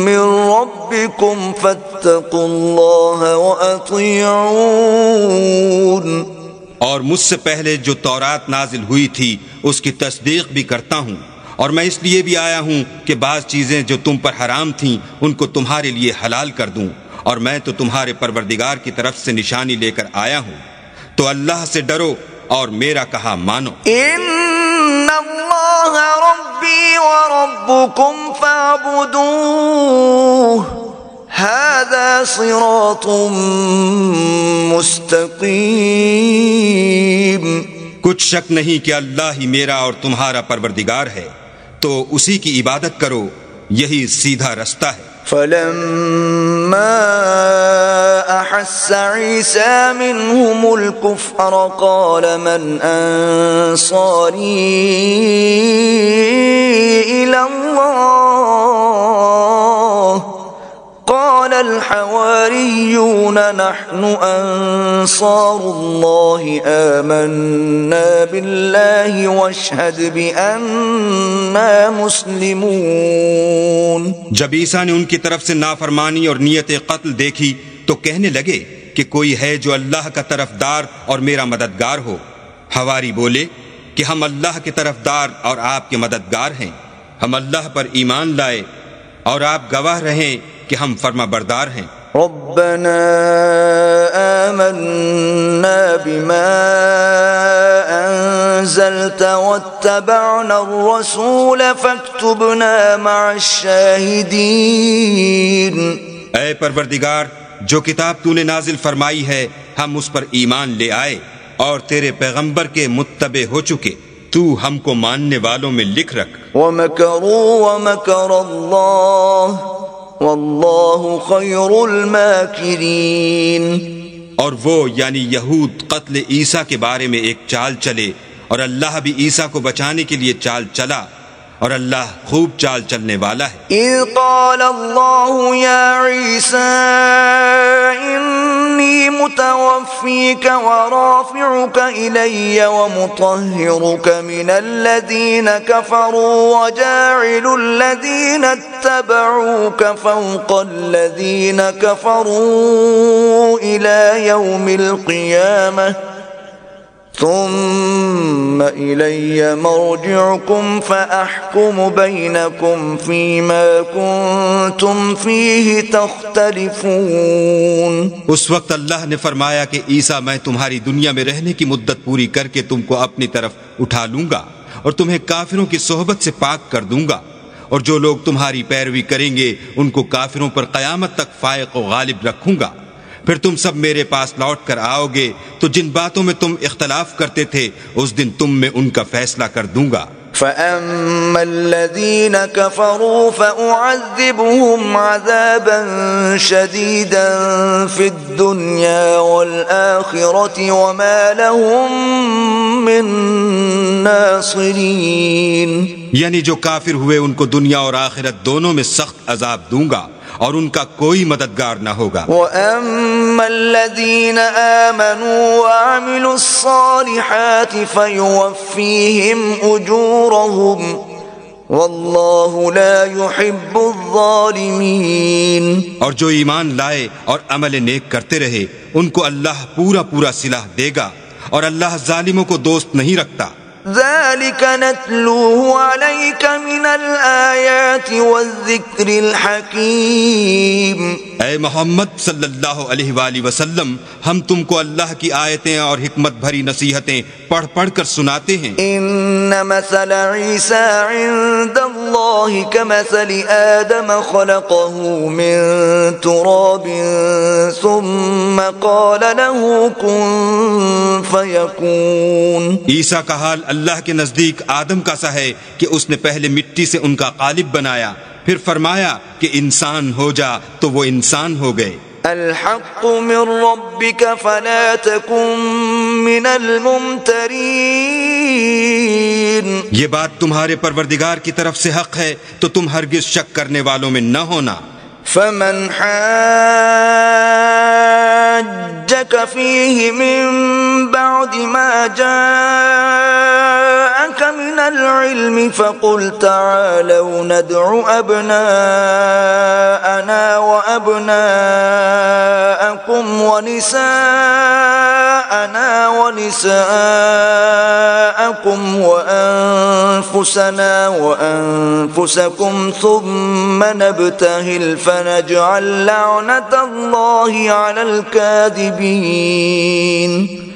مِّن رَّبِّكُمْ فَاتَّقُوا اللَّهَ وَأَطِيعُونِ۔ اور مجھ سے پہلے جو تورات نازل ہوئی تھی اس کی تصدیق بھی کرتا ہوں، اور میں اس لیے بھی آیا ہوں کہ بعض چیزیں جو تم پر حرام تھیں ان کو تمہارے لیے حلال کر دوں، اور میں تو تمہارے پروردگار کی طرف سے نشانی لے کر آیا ہوں، تو اللہ سے ڈرو اور میرا کہا مانو۔ ان اللہ ربی وربکم فاعبدوہ، هذا صراط مستقیم. کچھ شک نہیں کہ اللہ ہی میرا اور تمہارا پروردگار ہے، تو اسی کی عبادت کرو، یہی سیدھا رستہ ہے۔ فلما أحس عيسى منهم الكفر قال من أنصاري إلى الله قال الحواريون نحن أنصار الله آمنا بالله واشهد بأننا مسلمون۔ جب عیسیٰ نے ان کی طرف سے نافرمانی اور نیت قتل دیکھی تو کہنے لگے کہ کوئی ہے جو اللہ کا طرفدار اور میرا مددگار ہو۔ حواری بولے کہ ہم اللہ کے طرفدار اور آپ کے مددگار ہیں، ہم اللہ پر ایمان لائے اور آپ گواہ رہیں کہ ہم فرما بردار ہیں۔ ربنا آمنا بما أنزلت واتبعنا الرسول فاكتبنا مع الشاهدين۔ اے پروردگار، جو کتاب تو نے نازل فرمائی ہے ہم اس پر ایمان لے آئے اور تیرے پیغمبر کے متبع ہو چکے، تو ہم کو ماننے والوں میں لکھ رکھ۔ ومكروا ومكر الله والله خير الماكرين۔ اور وہ یعنی یہود قتل عیسیٰ کے بارے میں ایک چال چلے، اور اللہ بھی عیسیٰ کو بچانے کے لیے چال چلا، اور اللہ خوب چال چلنے والا ہے۔ اذ قال الله يا عيسى إني متوفيك ورافعك إلي ومطهرك من الذين كفروا وجاعل الذين اتبعوك فوق الذين كفروا إلى يوم القيامة ثم إلي مرجعكم فأحكم بينكم فيما كنتم فيه تختلفون۔ اس وقت اللہ نے فرمایا کہ عیسیٰ میں تمہاری دنیا میں رہنے کی مدت پوری کر کے تم کو اپنی طرف اٹھا لوں گا اور تمہیں کافروں کی صحبت سے پاک کر دوں گا، اور جو لوگ تمہاری پیروی کریں گے ان کو کافروں پر قیامت تک فائق و غالب رکھوں گا۔ پھر تم سب میرے پاس لوٹ کر آؤ گے تو جن باتوں میں تم اختلاف کرتے تھے اس دن تم میں ان کا فیصلہ کر دوں گا۔ فَأَمَّا الَّذِينَ كَفَرُوا فَأُعَذِّبُهُمْ عَذَابًا شَدِيدًا فِي الدُّنْيَا وَالْآخِرَةِ وَمَا لَهُم مِّن نَاصِرِينَ۔ یعنی جو کافر ہوئے ان کو دنیا اور آخرت دونوں میں سخت عذاب دوں گا اور ان کا کوئی مددگار نہ ہوگا۔ وَأَمَّا الَّذِينَ آمَنُوا وَعَمِلُوا الصَّالِحَاتِ فَيُوَفِّيهِمْ أُجُورَهُمْ وَاللَّهُ لَا يُحِبُّ الظَّالِمِينَ۔ اور جو ایمان لائے اور عمل نیک کرتے رہے ان کو اللہ پورا پورا صلہ دے گا، اور اللہ ظالموں کو دوست نہیں رکھتا۔ ذلك نتلوه عليك من الآيات والذكر الحكيم۔ اے محمد صلی اللہ علیہ وآلہ وسلم، ہم تم کو اللہ کی آیتیں اور حکمت بھری نصیحتیں پڑھ پڑھ کر سناتے ہیں۔ ان مثل عیسی عند اللہ كمثل آدم خلقه من تراب ثم قال له كن فيكون۔ عیسیٰ کا حال اللہ کے نزدیک آدم کا سا ہے کہ اس نے پہلے مٹی سے ان کا قالب بنایا، پھر فرمایا کہ انسان ہو جا تو وہ انسان ہو گئے۔ الحق من ربك فلا تكن من الممترین۔ یہ بات تمہارے پروردگار کی طرف سے حق ہے تو تم ہرگز شک کرنے والوں میں نہ ہونا۔ فمن حاجك فيه من بعد ما جاءك من العلم فقل تعالوا ندع أبناءنا وأبناءكم ونساءنا ونساءكم وأنفسنا وأنفسكم ثم نبتهل فنجعل لعنة الله على الكاذبين۔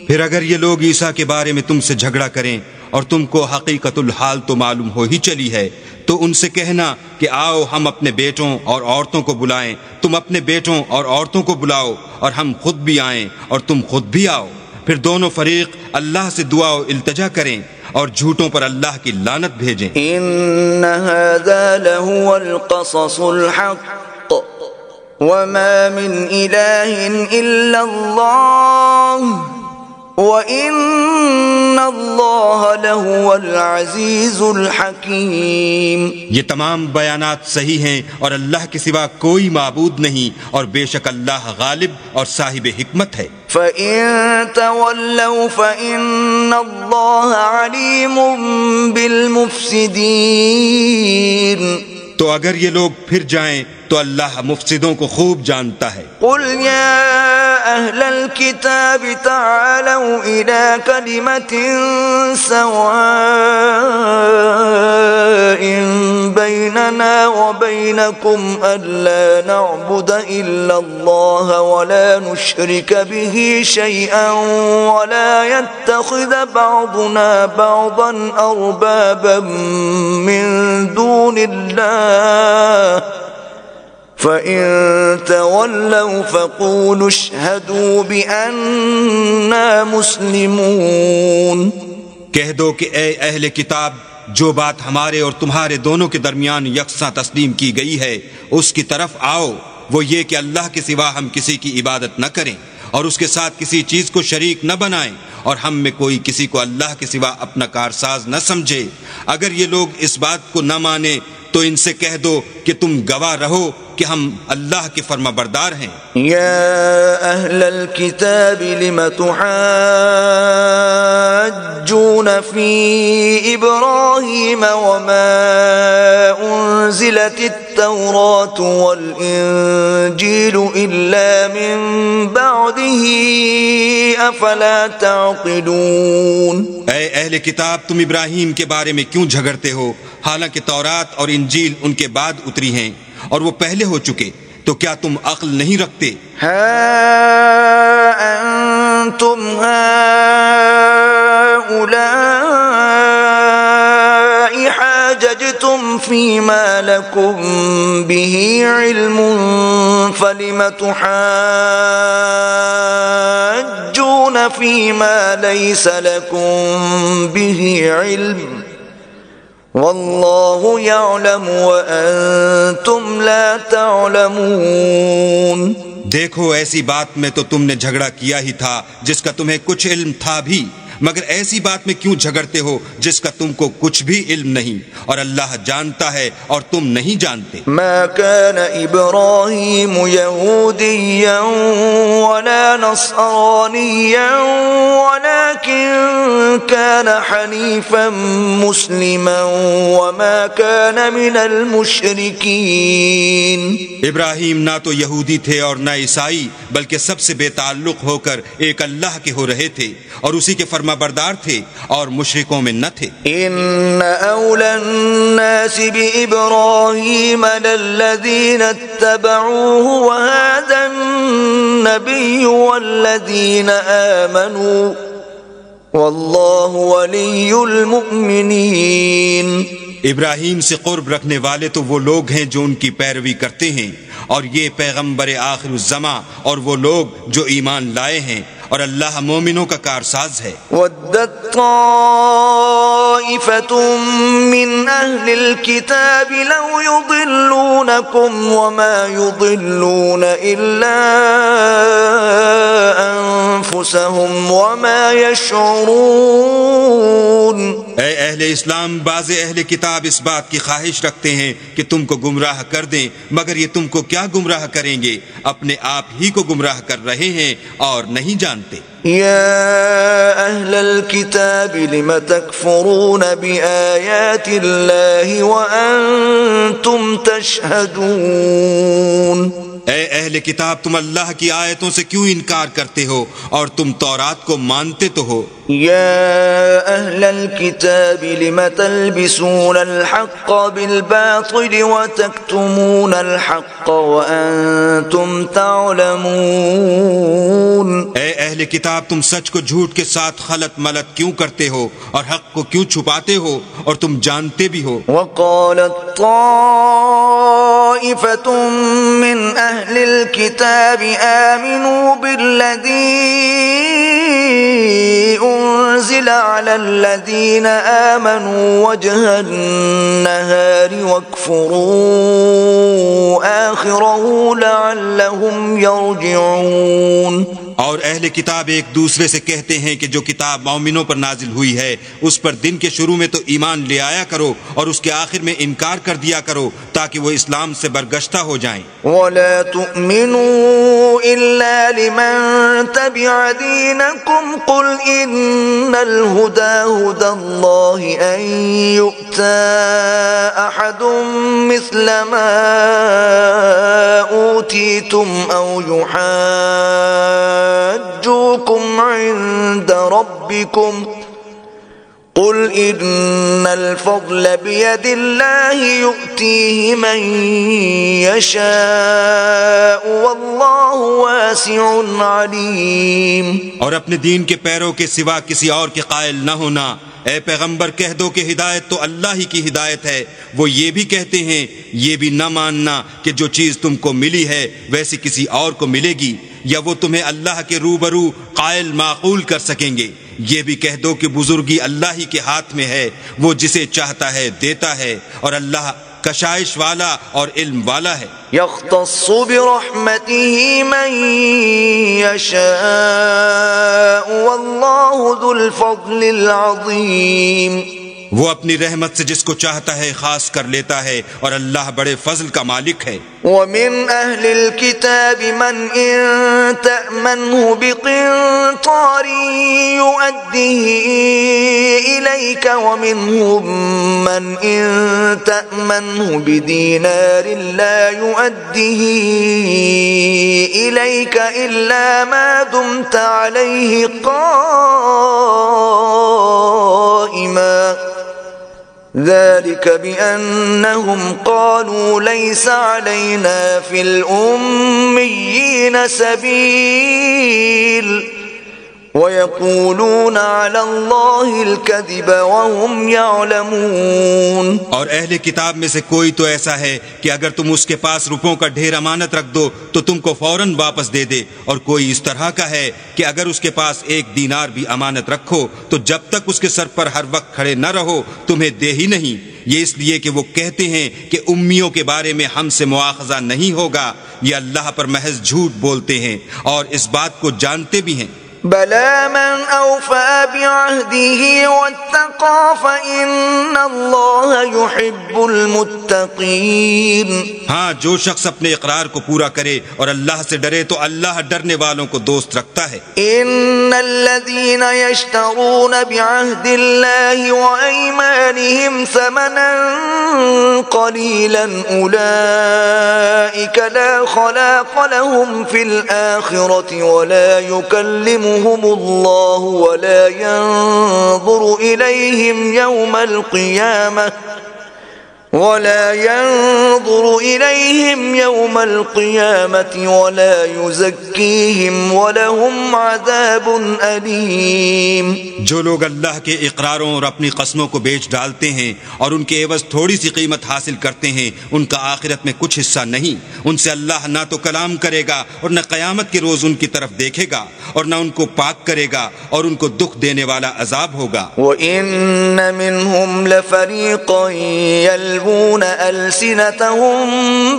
پھر اگر یہ لوگ عیسیٰ کے بارے میں تم سے جھگڑا کریں اور تم کو حقیقت الحال تو معلوم ہو ہی چلی ہے، تو ان سے کہنا کہ آؤ ہم اپنے بیٹوں اور عورتوں کو بلائیں، تم اپنے بیٹوں اور عورتوں کو بلاؤ اور ہم خود بھی آئیں اور تم خود بھی آؤ، پھر دونوں فریق اللہ سے دعا و التجا کریں اور جھوٹوں پر اللہ کی لعنت بھیجیں۔ إن هذا لهو القصص الحق وما من إله إلا الله وَإِنَّ اللَّهَ لَهُوَ الْعَزِيزُ الْحَكِيمُ۔ یہ تمام بیانات صحیح ہیں اور اللہ کے سوا کوئی معبود نہیں، اور بے شک اللہ غالب اور صاحب حکمت ہے۔ فَإِن تَوَلَّوْا فَإِنَّ اللَّهَ عَلِيمٌ بِالْمُفْسِدِينَ۔ تو اگر یہ لوگ پھر جائیں تو اللہ مفسدوں کو خوب جانتا ہے۔ قُلْ يَا أَهْلَ الْكِتَابِ تَعَالَوْا إِلَى كَلِمَةٍ سَوَاءٍ بَيْنَنَا وَبَيْنَكُمْ أَلَّا نَعْبُدَ إِلَّا اللَّهَ وَلَا نُشْرِكَ بِهِ شَيْئًا وَلَا يَتَّخِذَ بَعْضُنَا بَعْضًا أَرْبَابًا مِّن دُونِ اللَّهِ فَإِن تَوَلَّوْا فَقُولُوا اشْهَدُوا بِأَنَّا مُسْلِمُونَ۔ کہہ دو کہ اے اہل کتاب، جو بات ہمارے اور تمہارے دونوں کے درمیان یکساں تسلیم کی گئی ہے اس کی طرف آؤ، وہ یہ کہ اللہ کے سوا ہم کسی کی عبادت نہ کریں اور اس کے ساتھ کسی چیز کو شریک نہ بنائیں، اور ہم میں کوئی کسی کو اللہ کے سوا اپنا کارساز نہ سمجھے۔ اگر یہ لوگ اس بات کو نہ مانیں تو ان سے کہہ دو کہ تم گواہ رہو کہ ہم اللہ کے فرما بردار ہیں۔ یا اہل الکتاب لم تحاجون فی ابراہیم وما انزلت التوراة والانجیل الا من بعده افلا تعقلون۔ اے اہل کتاب، تم ابراہیم کے بارے میں کیوں جھگڑتے ہو، حالانکہ تورات اور انجیل ان کے بعد اتری ہیں اور وہ پہلے ہو چکے، تو کیا تم عقل نہیں رکھتے؟ ہا انتم هؤلاء حاججتم فيما لكم به علم فلم تحاجون فيما ليس لكم به علم واللہ یعلم وانتم لا تعلمون۔ دیکھو، ایسی بات میں تو تم نے جھگڑا کیا ہی تھا جس کا تمہیں کچھ علم تھا بھی، مگر ایسی بات میں کیوں جھگڑتے ہو جس کا تم کو کچھ بھی علم نہیں، اور اللہ جانتا ہے اور تم نہیں جانتے۔ ما كان ابراہیم یہودیا ولا نصرانیا ولكن كان حنیفا مسلما وما كان من المشرکین۔ ابراہیم نہ تو یہودی تھے اور نہ عیسائی، بلکہ سب سے بے تعلق ہو کر ایک اللہ کے ہو رہے تھے اور اسی کے فرما بردار تھے اور مشرکوں میں نہ تھے۔ ان اولی الناس بابراہیم للذین اتبعوه وهذا النبی والذین آمنوا واللہ ولی المؤمنین۔ ابراہیم سے قرب رکھنے والے تو وہ لوگ ہیں جو ان کی پیروی کرتے ہیں، اور یہ پیغمبر آخر الزماں اور وہ لوگ جو ایمان لائے ہیں، اور اللہ مومنوں کا کارساز ہے۔ وَدَّتْ طَائِفَةٌ مِّنْ أَهْلِ الْكِتَابِ لَوْ يُضِلُّونَكُمْ وَمَا يُضِلُّونَ إِلَّا أَنفُسَهُمْ وَمَا يَشْعُرُونَ۔ اے اہل اسلام، بعض اہل کتاب اس بات کی خواہش رکھتے ہیں کہ تم کو گمراہ کر دیں، مگر یہ تم کو کیا گمراہ کریں گے، اپنے آپ ہی کو گمراہ کر رہے ہیں اور نہیں جانتے۔ یا اہل الکتاب لم تکفرون بآیات اللہ وانتم تشہدون۔ اے اہل کتاب تم اللہ کی آیتوں سے کیوں انکار کرتے ہو اور تم تورات کو مانتے تو ہو؟ يا أهل الكتاب لم تلبسون الحق بالباطل وتكتمون الحق وأنتم تعلمون. اے اہل کتاب تم سچ کو جھوٹ کے ساتھ خلط ملط کیوں کرتے ہو اور حق کو کیوں چھپاتے ہو اور تم جانتے بھی ہو؟ وقالت طائفة من أهل الكتاب آمنوا بالذي أنزل على الذين آمنوا وجه النهار واكفروا آخره لعلهم يرجعون. اور اہل کتاب ایک دوسرے سے کہتے ہیں کہ جو کتاب مومنوں پر نازل ہوئی ہے اس پر دن کے شروع میں تو ایمان لے آیا کرو اور اس کے آخر میں انکار کر دیا کرو تاکہ وہ اسلام سے برگشتہ ہو جائیں. ولا تؤمنوا إلا لمن تبع دينكم قل إن الهدى هدى الله أن يؤتى أحد مثل ما أوتيتم أو يحاجوكم عند ربكم قل إن الفضل بيد الله يؤتيه من يشاء والله واسع عليم. اور اپنے دین کے پیروں کے سوا کسی اور کے قائل نہ ہونا. اے پیغمبر کہہ دو کہ ہدایت تو اللہ ہی کی ہدایت ہے. وہ یہ بھی کہتے ہیں یہ بھی نہ ماننا کہ جو چیز تم کو ملی ہے ویسی کسی اور کو ملے گی یا وہ تمہیں اللہ کے روبرو قائل معقول کر سکیں گے. یہ بھی کہہ دو کہ بزرگی اللہ ہی کے ہاتھ میں ہے، وہ جسے چاہتا ہے دیتا ہے اور اللہ کشائش والا اور علم والا ہے. يختص برحمته من يشاء والله ذو الفضل العظيم. وہ اپنی رحمت سے جس کو چاہتا ہے خاص کر لیتا ہے اور اللہ بڑے فضل کا مالک ہے. ومن أهل الكتاب من إن تأمنه بقنطار يؤديه إليك ومنهم من إن تأمنه بدينار لا يؤديه إليك إلا ما دمت عليه قائما ذلك بأنهم قالوا ليس علينا في الأميين سبيل ويقولون على الله الكذب وهم يعلمون. اور اہل کتاب میں سے کوئی تو ایسا ہے کہ اگر تم اس کے پاس روپوں کا ڈھیر امانت رکھ دو تو تم کو فوراً واپس دے دے، اور کوئی اس طرح کا ہے کہ اگر اس کے پاس 1 دینار بھی امانت رکھو تو جب تک اس کے سر پر ہر وقت کھڑے نہ رہو تمہیں دے ہی نہیں. یہ اس لیے کہ وہ کہتے ہیں کہ امیوں کے بارے میں ہم سے مواخذہ نہیں ہوگا. یہ اللہ پر محض جھوٹ بولتے ہیں اور اس بات کو جانتے بھی ہیں. بلى من أوفى بعهده واتقى فإن الله يحب المتقين. ہاں جو شخص اپنے اقرار کو پورا کرے اور اللہ سے ڈرے تو اللہ ڈرنے والوں کو دوست رکھتا ہے. إن الذين يشترون بعهد الله وأيمانهم ثمنا قليلا أولئك لا خلاق لهم في الآخرة ولا يكلمهم الله ولا ينظر إليهم يوم القيامة ولا يزكيهم ولهم عذاب أليم. جو لوگ اللہ کے اقراروں اور اپنی قسموں کو بیچ ڈالتے ہیں اور ان کے عوض تھوڑی سی قیمت حاصل کرتے ہیں ان کا آخرت میں کچھ حصہ نہیں. ان سے اللہ نہ تو کلام کرے گا اور نہ قیامت کے روز ان کی طرف دیکھے گا اور نہ ان کو پاک کرے گا اور ان کو دکھ دینے والا عذاب ہوگا. وَإِنَّ مِنْهُمْ لَفَرِيقًا يَلْوُونَ أَلْسِنَتَهُمْ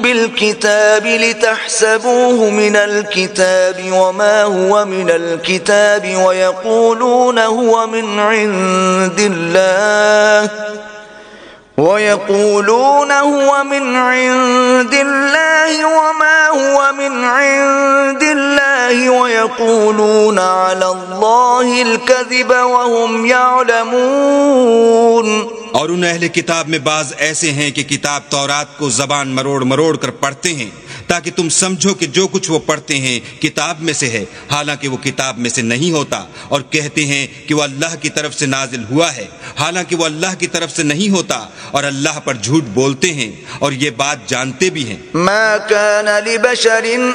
بِالْكِتَابِ لِتَحْسَبُوهُ مِنَ الْكِتَابِ وَمَا هُوَ مِنَ الْكِتَابِ وَيَقُولُونَ هُوَ مِنْ عِنْدِ اللَّهِ وَمَا هُوَ مِنْ عِنْدِ اللَّهِ وَيَقُولُونَ عَلَى اللَّهِ الْكَذِبَ وَهُمْ يَعْلَمُونَ. اور ان اہل کتاب میں بعض ایسے ہیں کہ کتاب تورات کو زبان مروڑ مروڑ کر پڑھتے ہیں تاکہ تم سمجھو کہ جو کچھ وہ پڑھتے ہیں کتاب میں سے ہے، حالانکہ وہ کتاب میں سے نہیں ہوتا، اور کہتے ہیں کہ وہ اللہ کی طرف سے نازل ہوا ہے، حالانکہ وہ اللہ کی طرف سے نہیں ہوتا، اور اللہ پر جھوٹ بولتے ہیں اور یہ بات جانتے بھی ہیں۔ ما كان لبشر أن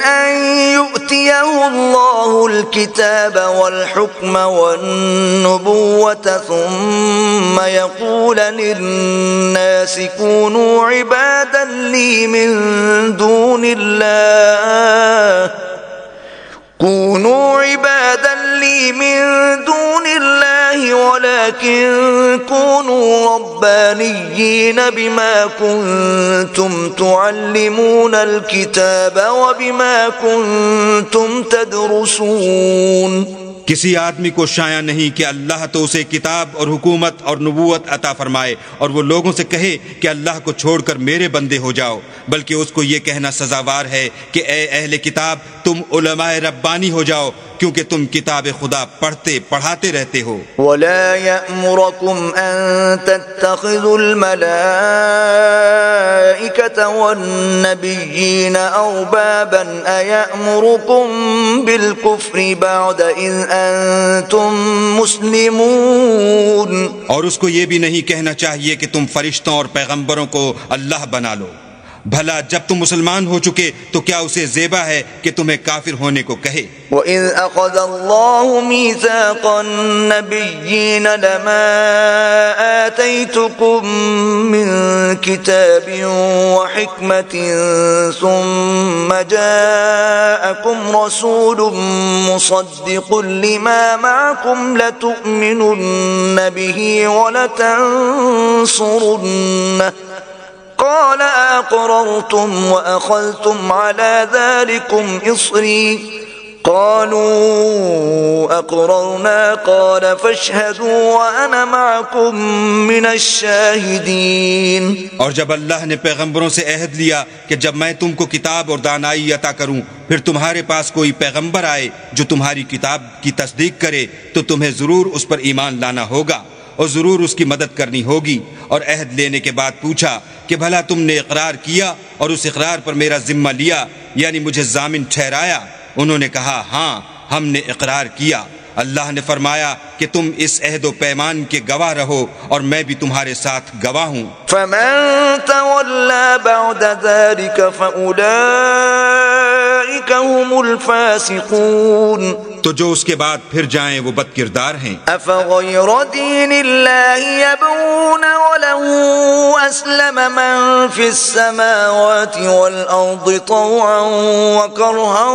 يؤتيه الله الكتاب والحكم والنبوة ثم يقول للناس كونوا عبادا لي من دون الله ولكن كونوا ربانيين بما كنتم تعلمون الكتاب وبما كنتم تدرسون۔ کسی آدمی کو شایع نہیں کہ اللہ تو اسے کتاب اور حکومت اور نبوت عطا فرمائے اور وہ لوگوں سے کہے کہ اللہ کو چھوڑ کر میرے بندے ہو جاؤ، بلکہ اس کو یہ کہنا سزاوار ہے کہ اے اہل کتاب تم علماء ربانی ہو جاؤ، کیونکہ تم کتاب خدا پڑھتے پڑھاتے رہتے ہو۔ ولا يأمركم أن تتخذوا الملائكة والنبيين أربابا أيأمركم بالكفر بعد إذ أنتم مسلمون۔ اور اس کو یہ بھی نہیں کہنا چاہیے کہ تم فرشتوں اور پیغمبروں کو اللہ بنا لو، بھلا جب تم مسلمان ہو چکے تو کیا اسے زیبا ہے کہ تمہیں کافر ہونے کو کہے؟ وَإِذْ أَخَذَ اللَّهُ مِيثَاقَ النَّبِيِّينَ لَمَا آتَيْتُكُم مِّن كِتَابٍ وَحِكْمَةٍ ثُمَّ جَاءَكُمْ رَسُولٌ مُصَدِّقٌ لِّمَا مَعَكُمْ لَتُؤْمِنُنَّ بِهِ وَلَتَنصُرُنَّهُ قال أقررتم وأخذتم على ذلكم إصري قالوا أقررنا قال فاشهدوا وأنا معكم من الشاهدين۔ اور جب اللہ نے پیغمبروں سے عہد لیا کہ جب میں تم کو کتاب اور دانائی عطا کروں پھر تمہارے پاس کوئی پیغمبر آئے جو تمہاری کتاب کی تصدیق کرے تو تمہیں ضرور اس پر ایمان لانا ہوگا اور ضرور اس کی مدد کرنی ہوگی۔ اور عہد لینے کے بعد پوچھا کہ بھلا تم نے اقرار کیا اور اس اقرار پر میرا ذمہ لیا، یعنی مجھے ضامن ٹھہرایا؟ انہوں نے کہا ہاں ہم نے اقرار کیا۔ اللہ نے فرمایا کہ تم اس عہد و پیمان کے گواہ رہو اور میں بھی تمہارے ساتھ گواہ ہوں۔ فمن تولى بعد ذلك فأولئك هم الفاسقون۔ تو جو اس کے بعد پھر جائیں وہ بد کردار ہیں۔ أفغير دين الله يبغون وله أسلم من في السماوات والأرض طوعا وكرها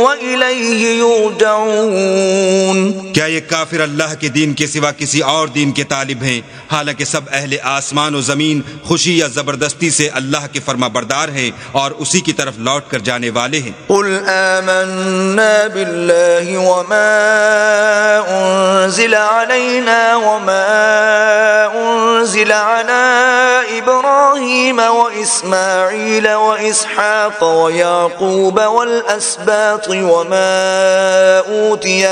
وإليه يرجعون۔ کیا یہ کافر اللہ کے دین کے سوا کسی اور دین کے طالب ہیں، حالانکہ سب اہل آسمان و زمین خوشی یا زبردستی سے اللہ کے فرما بردار ہیں اور اسی کی طرف لوٹ کر جانے والے ہیں۔ قل آمنا بالله وما أنزل علينا وما أنزل على إبراهيم وإسماعيل وإسحاق ويعقوب والأسباط وما أوتي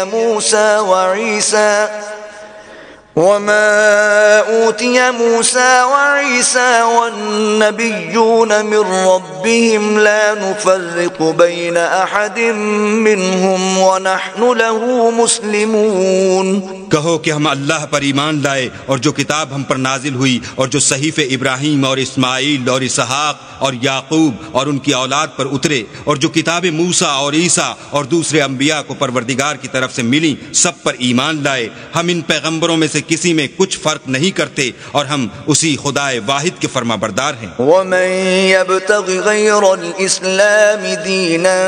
موسى وعيسى والنبيون من ربهم لا نفرق بين أحد منهم ونحن له مسلمون۔ کہو کہ ہم اللہ پر ایمان لائے اور جو کتاب ہم پر نازل ہوئی اور جو صحیفے ابراہیم اور اسماعیل اور اسحاق اور یعقوب اور ان کی اولاد پر اترے اور جو کتاب موسیٰ اور عیسیٰ اور دوسرے انبیاء کو پروردگار کی طرف سے ملی سب پر ایمان لائے۔ ہم ان پیغمبروں میں سے کسی میں کچھ فرق نہیں کرتے اور ہم اسی خدائے واحد کے فرما بردار ہیں۔ ومن يبتغ غير الإسلام دينا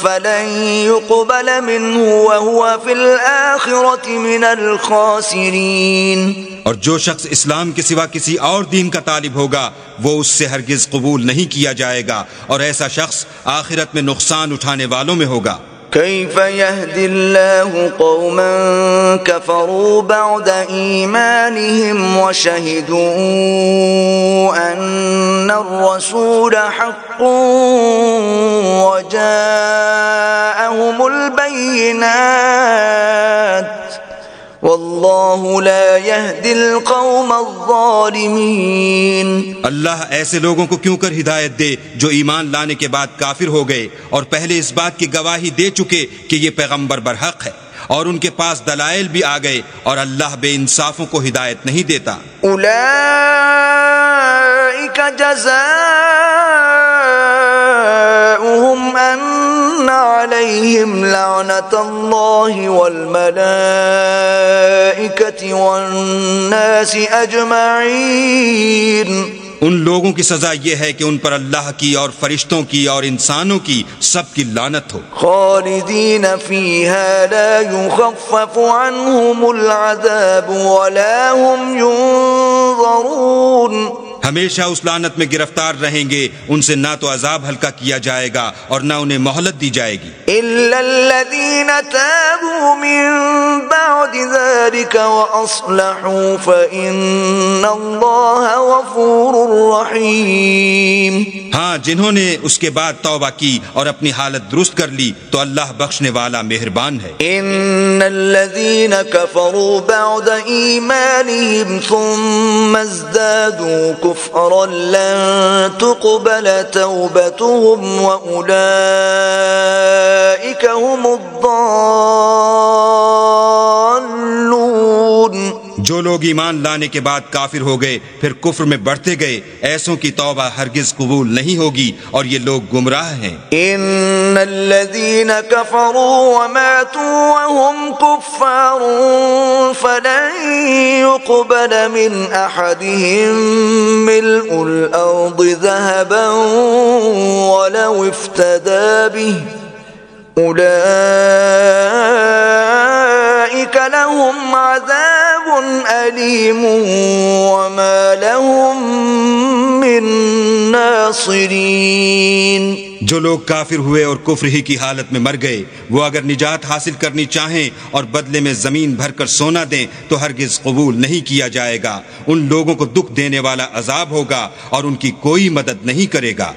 فلن يقبل منه وهو في الآخرة من الخاسرين۔ اور جو شخص اسلام کے سوا کسی اور دین کا طالب ہوگا وہ اس سے ہرگز قبول نہیں کیا جائے گا اور ایسا شخص آخرت میں نقصان اٹھانے والوں میں ہوگا۔ كيف يهدي الله قوما كفروا بعد إيمانهم وشهدوا أن الرسول حق وجاءهم البينات والله والله لا يهدي القوم الظالمين. اللہ ایسے لوگوں کو کیوں کر ہدایت دے جو ایمان لانے کے بعد کافر ہو گئے اور پہلے اس بات کی گواہی دے چکے کہ یہ پیغمبر برحق ہے، اور ان کے پاس دلائل بھی آ گئے، اور اللہ بے انصافوں کو ہدایت نہیں دیتا. اولئک جزاؤہم ان علیہم لعنۃ اللہ والملائکۃ والناس اجمعین. ان لوگوں کی سزا یہ ہے کہ ان پر اللہ کی اور فرشتوں کی اور انسانوں کی سب کی لعنت ہو. خالدین فیہا لا یخفف عنہم العذاب ولا هم ینظرون. ہمیشہ اس لعنت میں گرفتار رہیں گے، ان سے نہ تو عذاب ہلکا کیا جائے گا اور نہ انہیں مہلت دی جائے گی. الا الذین تابوا من بعد ذلك واصلحوا فان اللہ غفور رحیم. ہاں، جنہوں نے اس کے بعد توبہ کی اور اپنی حالت درست کر لی تو اللہ بخشنے والا مہربان ہے. ان الذین کفروا بعد ایمانہم ثم ازدادوا كفرا لن تقبل توبتهم وأولئك هم الضالون. جو لوگ ایمان لانے کے بعد کافر ہو گئے پھر کفر میں بڑھتے گئے، ایسوں کی توبہ ہرگز قبول نہیں ہوگی اور یہ لوگ گمراہ ہیں. ان الذين كفروا وماتوا وهم كفار فلن يقبل من احدهم ملء الارض ذهبا ولو افتدى به اولئك لهم عذاب علیم وما لهم من ناصرین. جو لوگ کافر ہوئے اور کفر ہی کی حالت میں مر گئے، وہ اگر نجات حاصل کرنی چاہیں اور بدلے میں زمین بھر کر سونا دیں تو ہرگز قبول نہیں کیا جائے گا. ان لوگوں کو دکھ دینے والا عذاب ہوگا اور ان کی کوئی مدد نہیں کرے گا.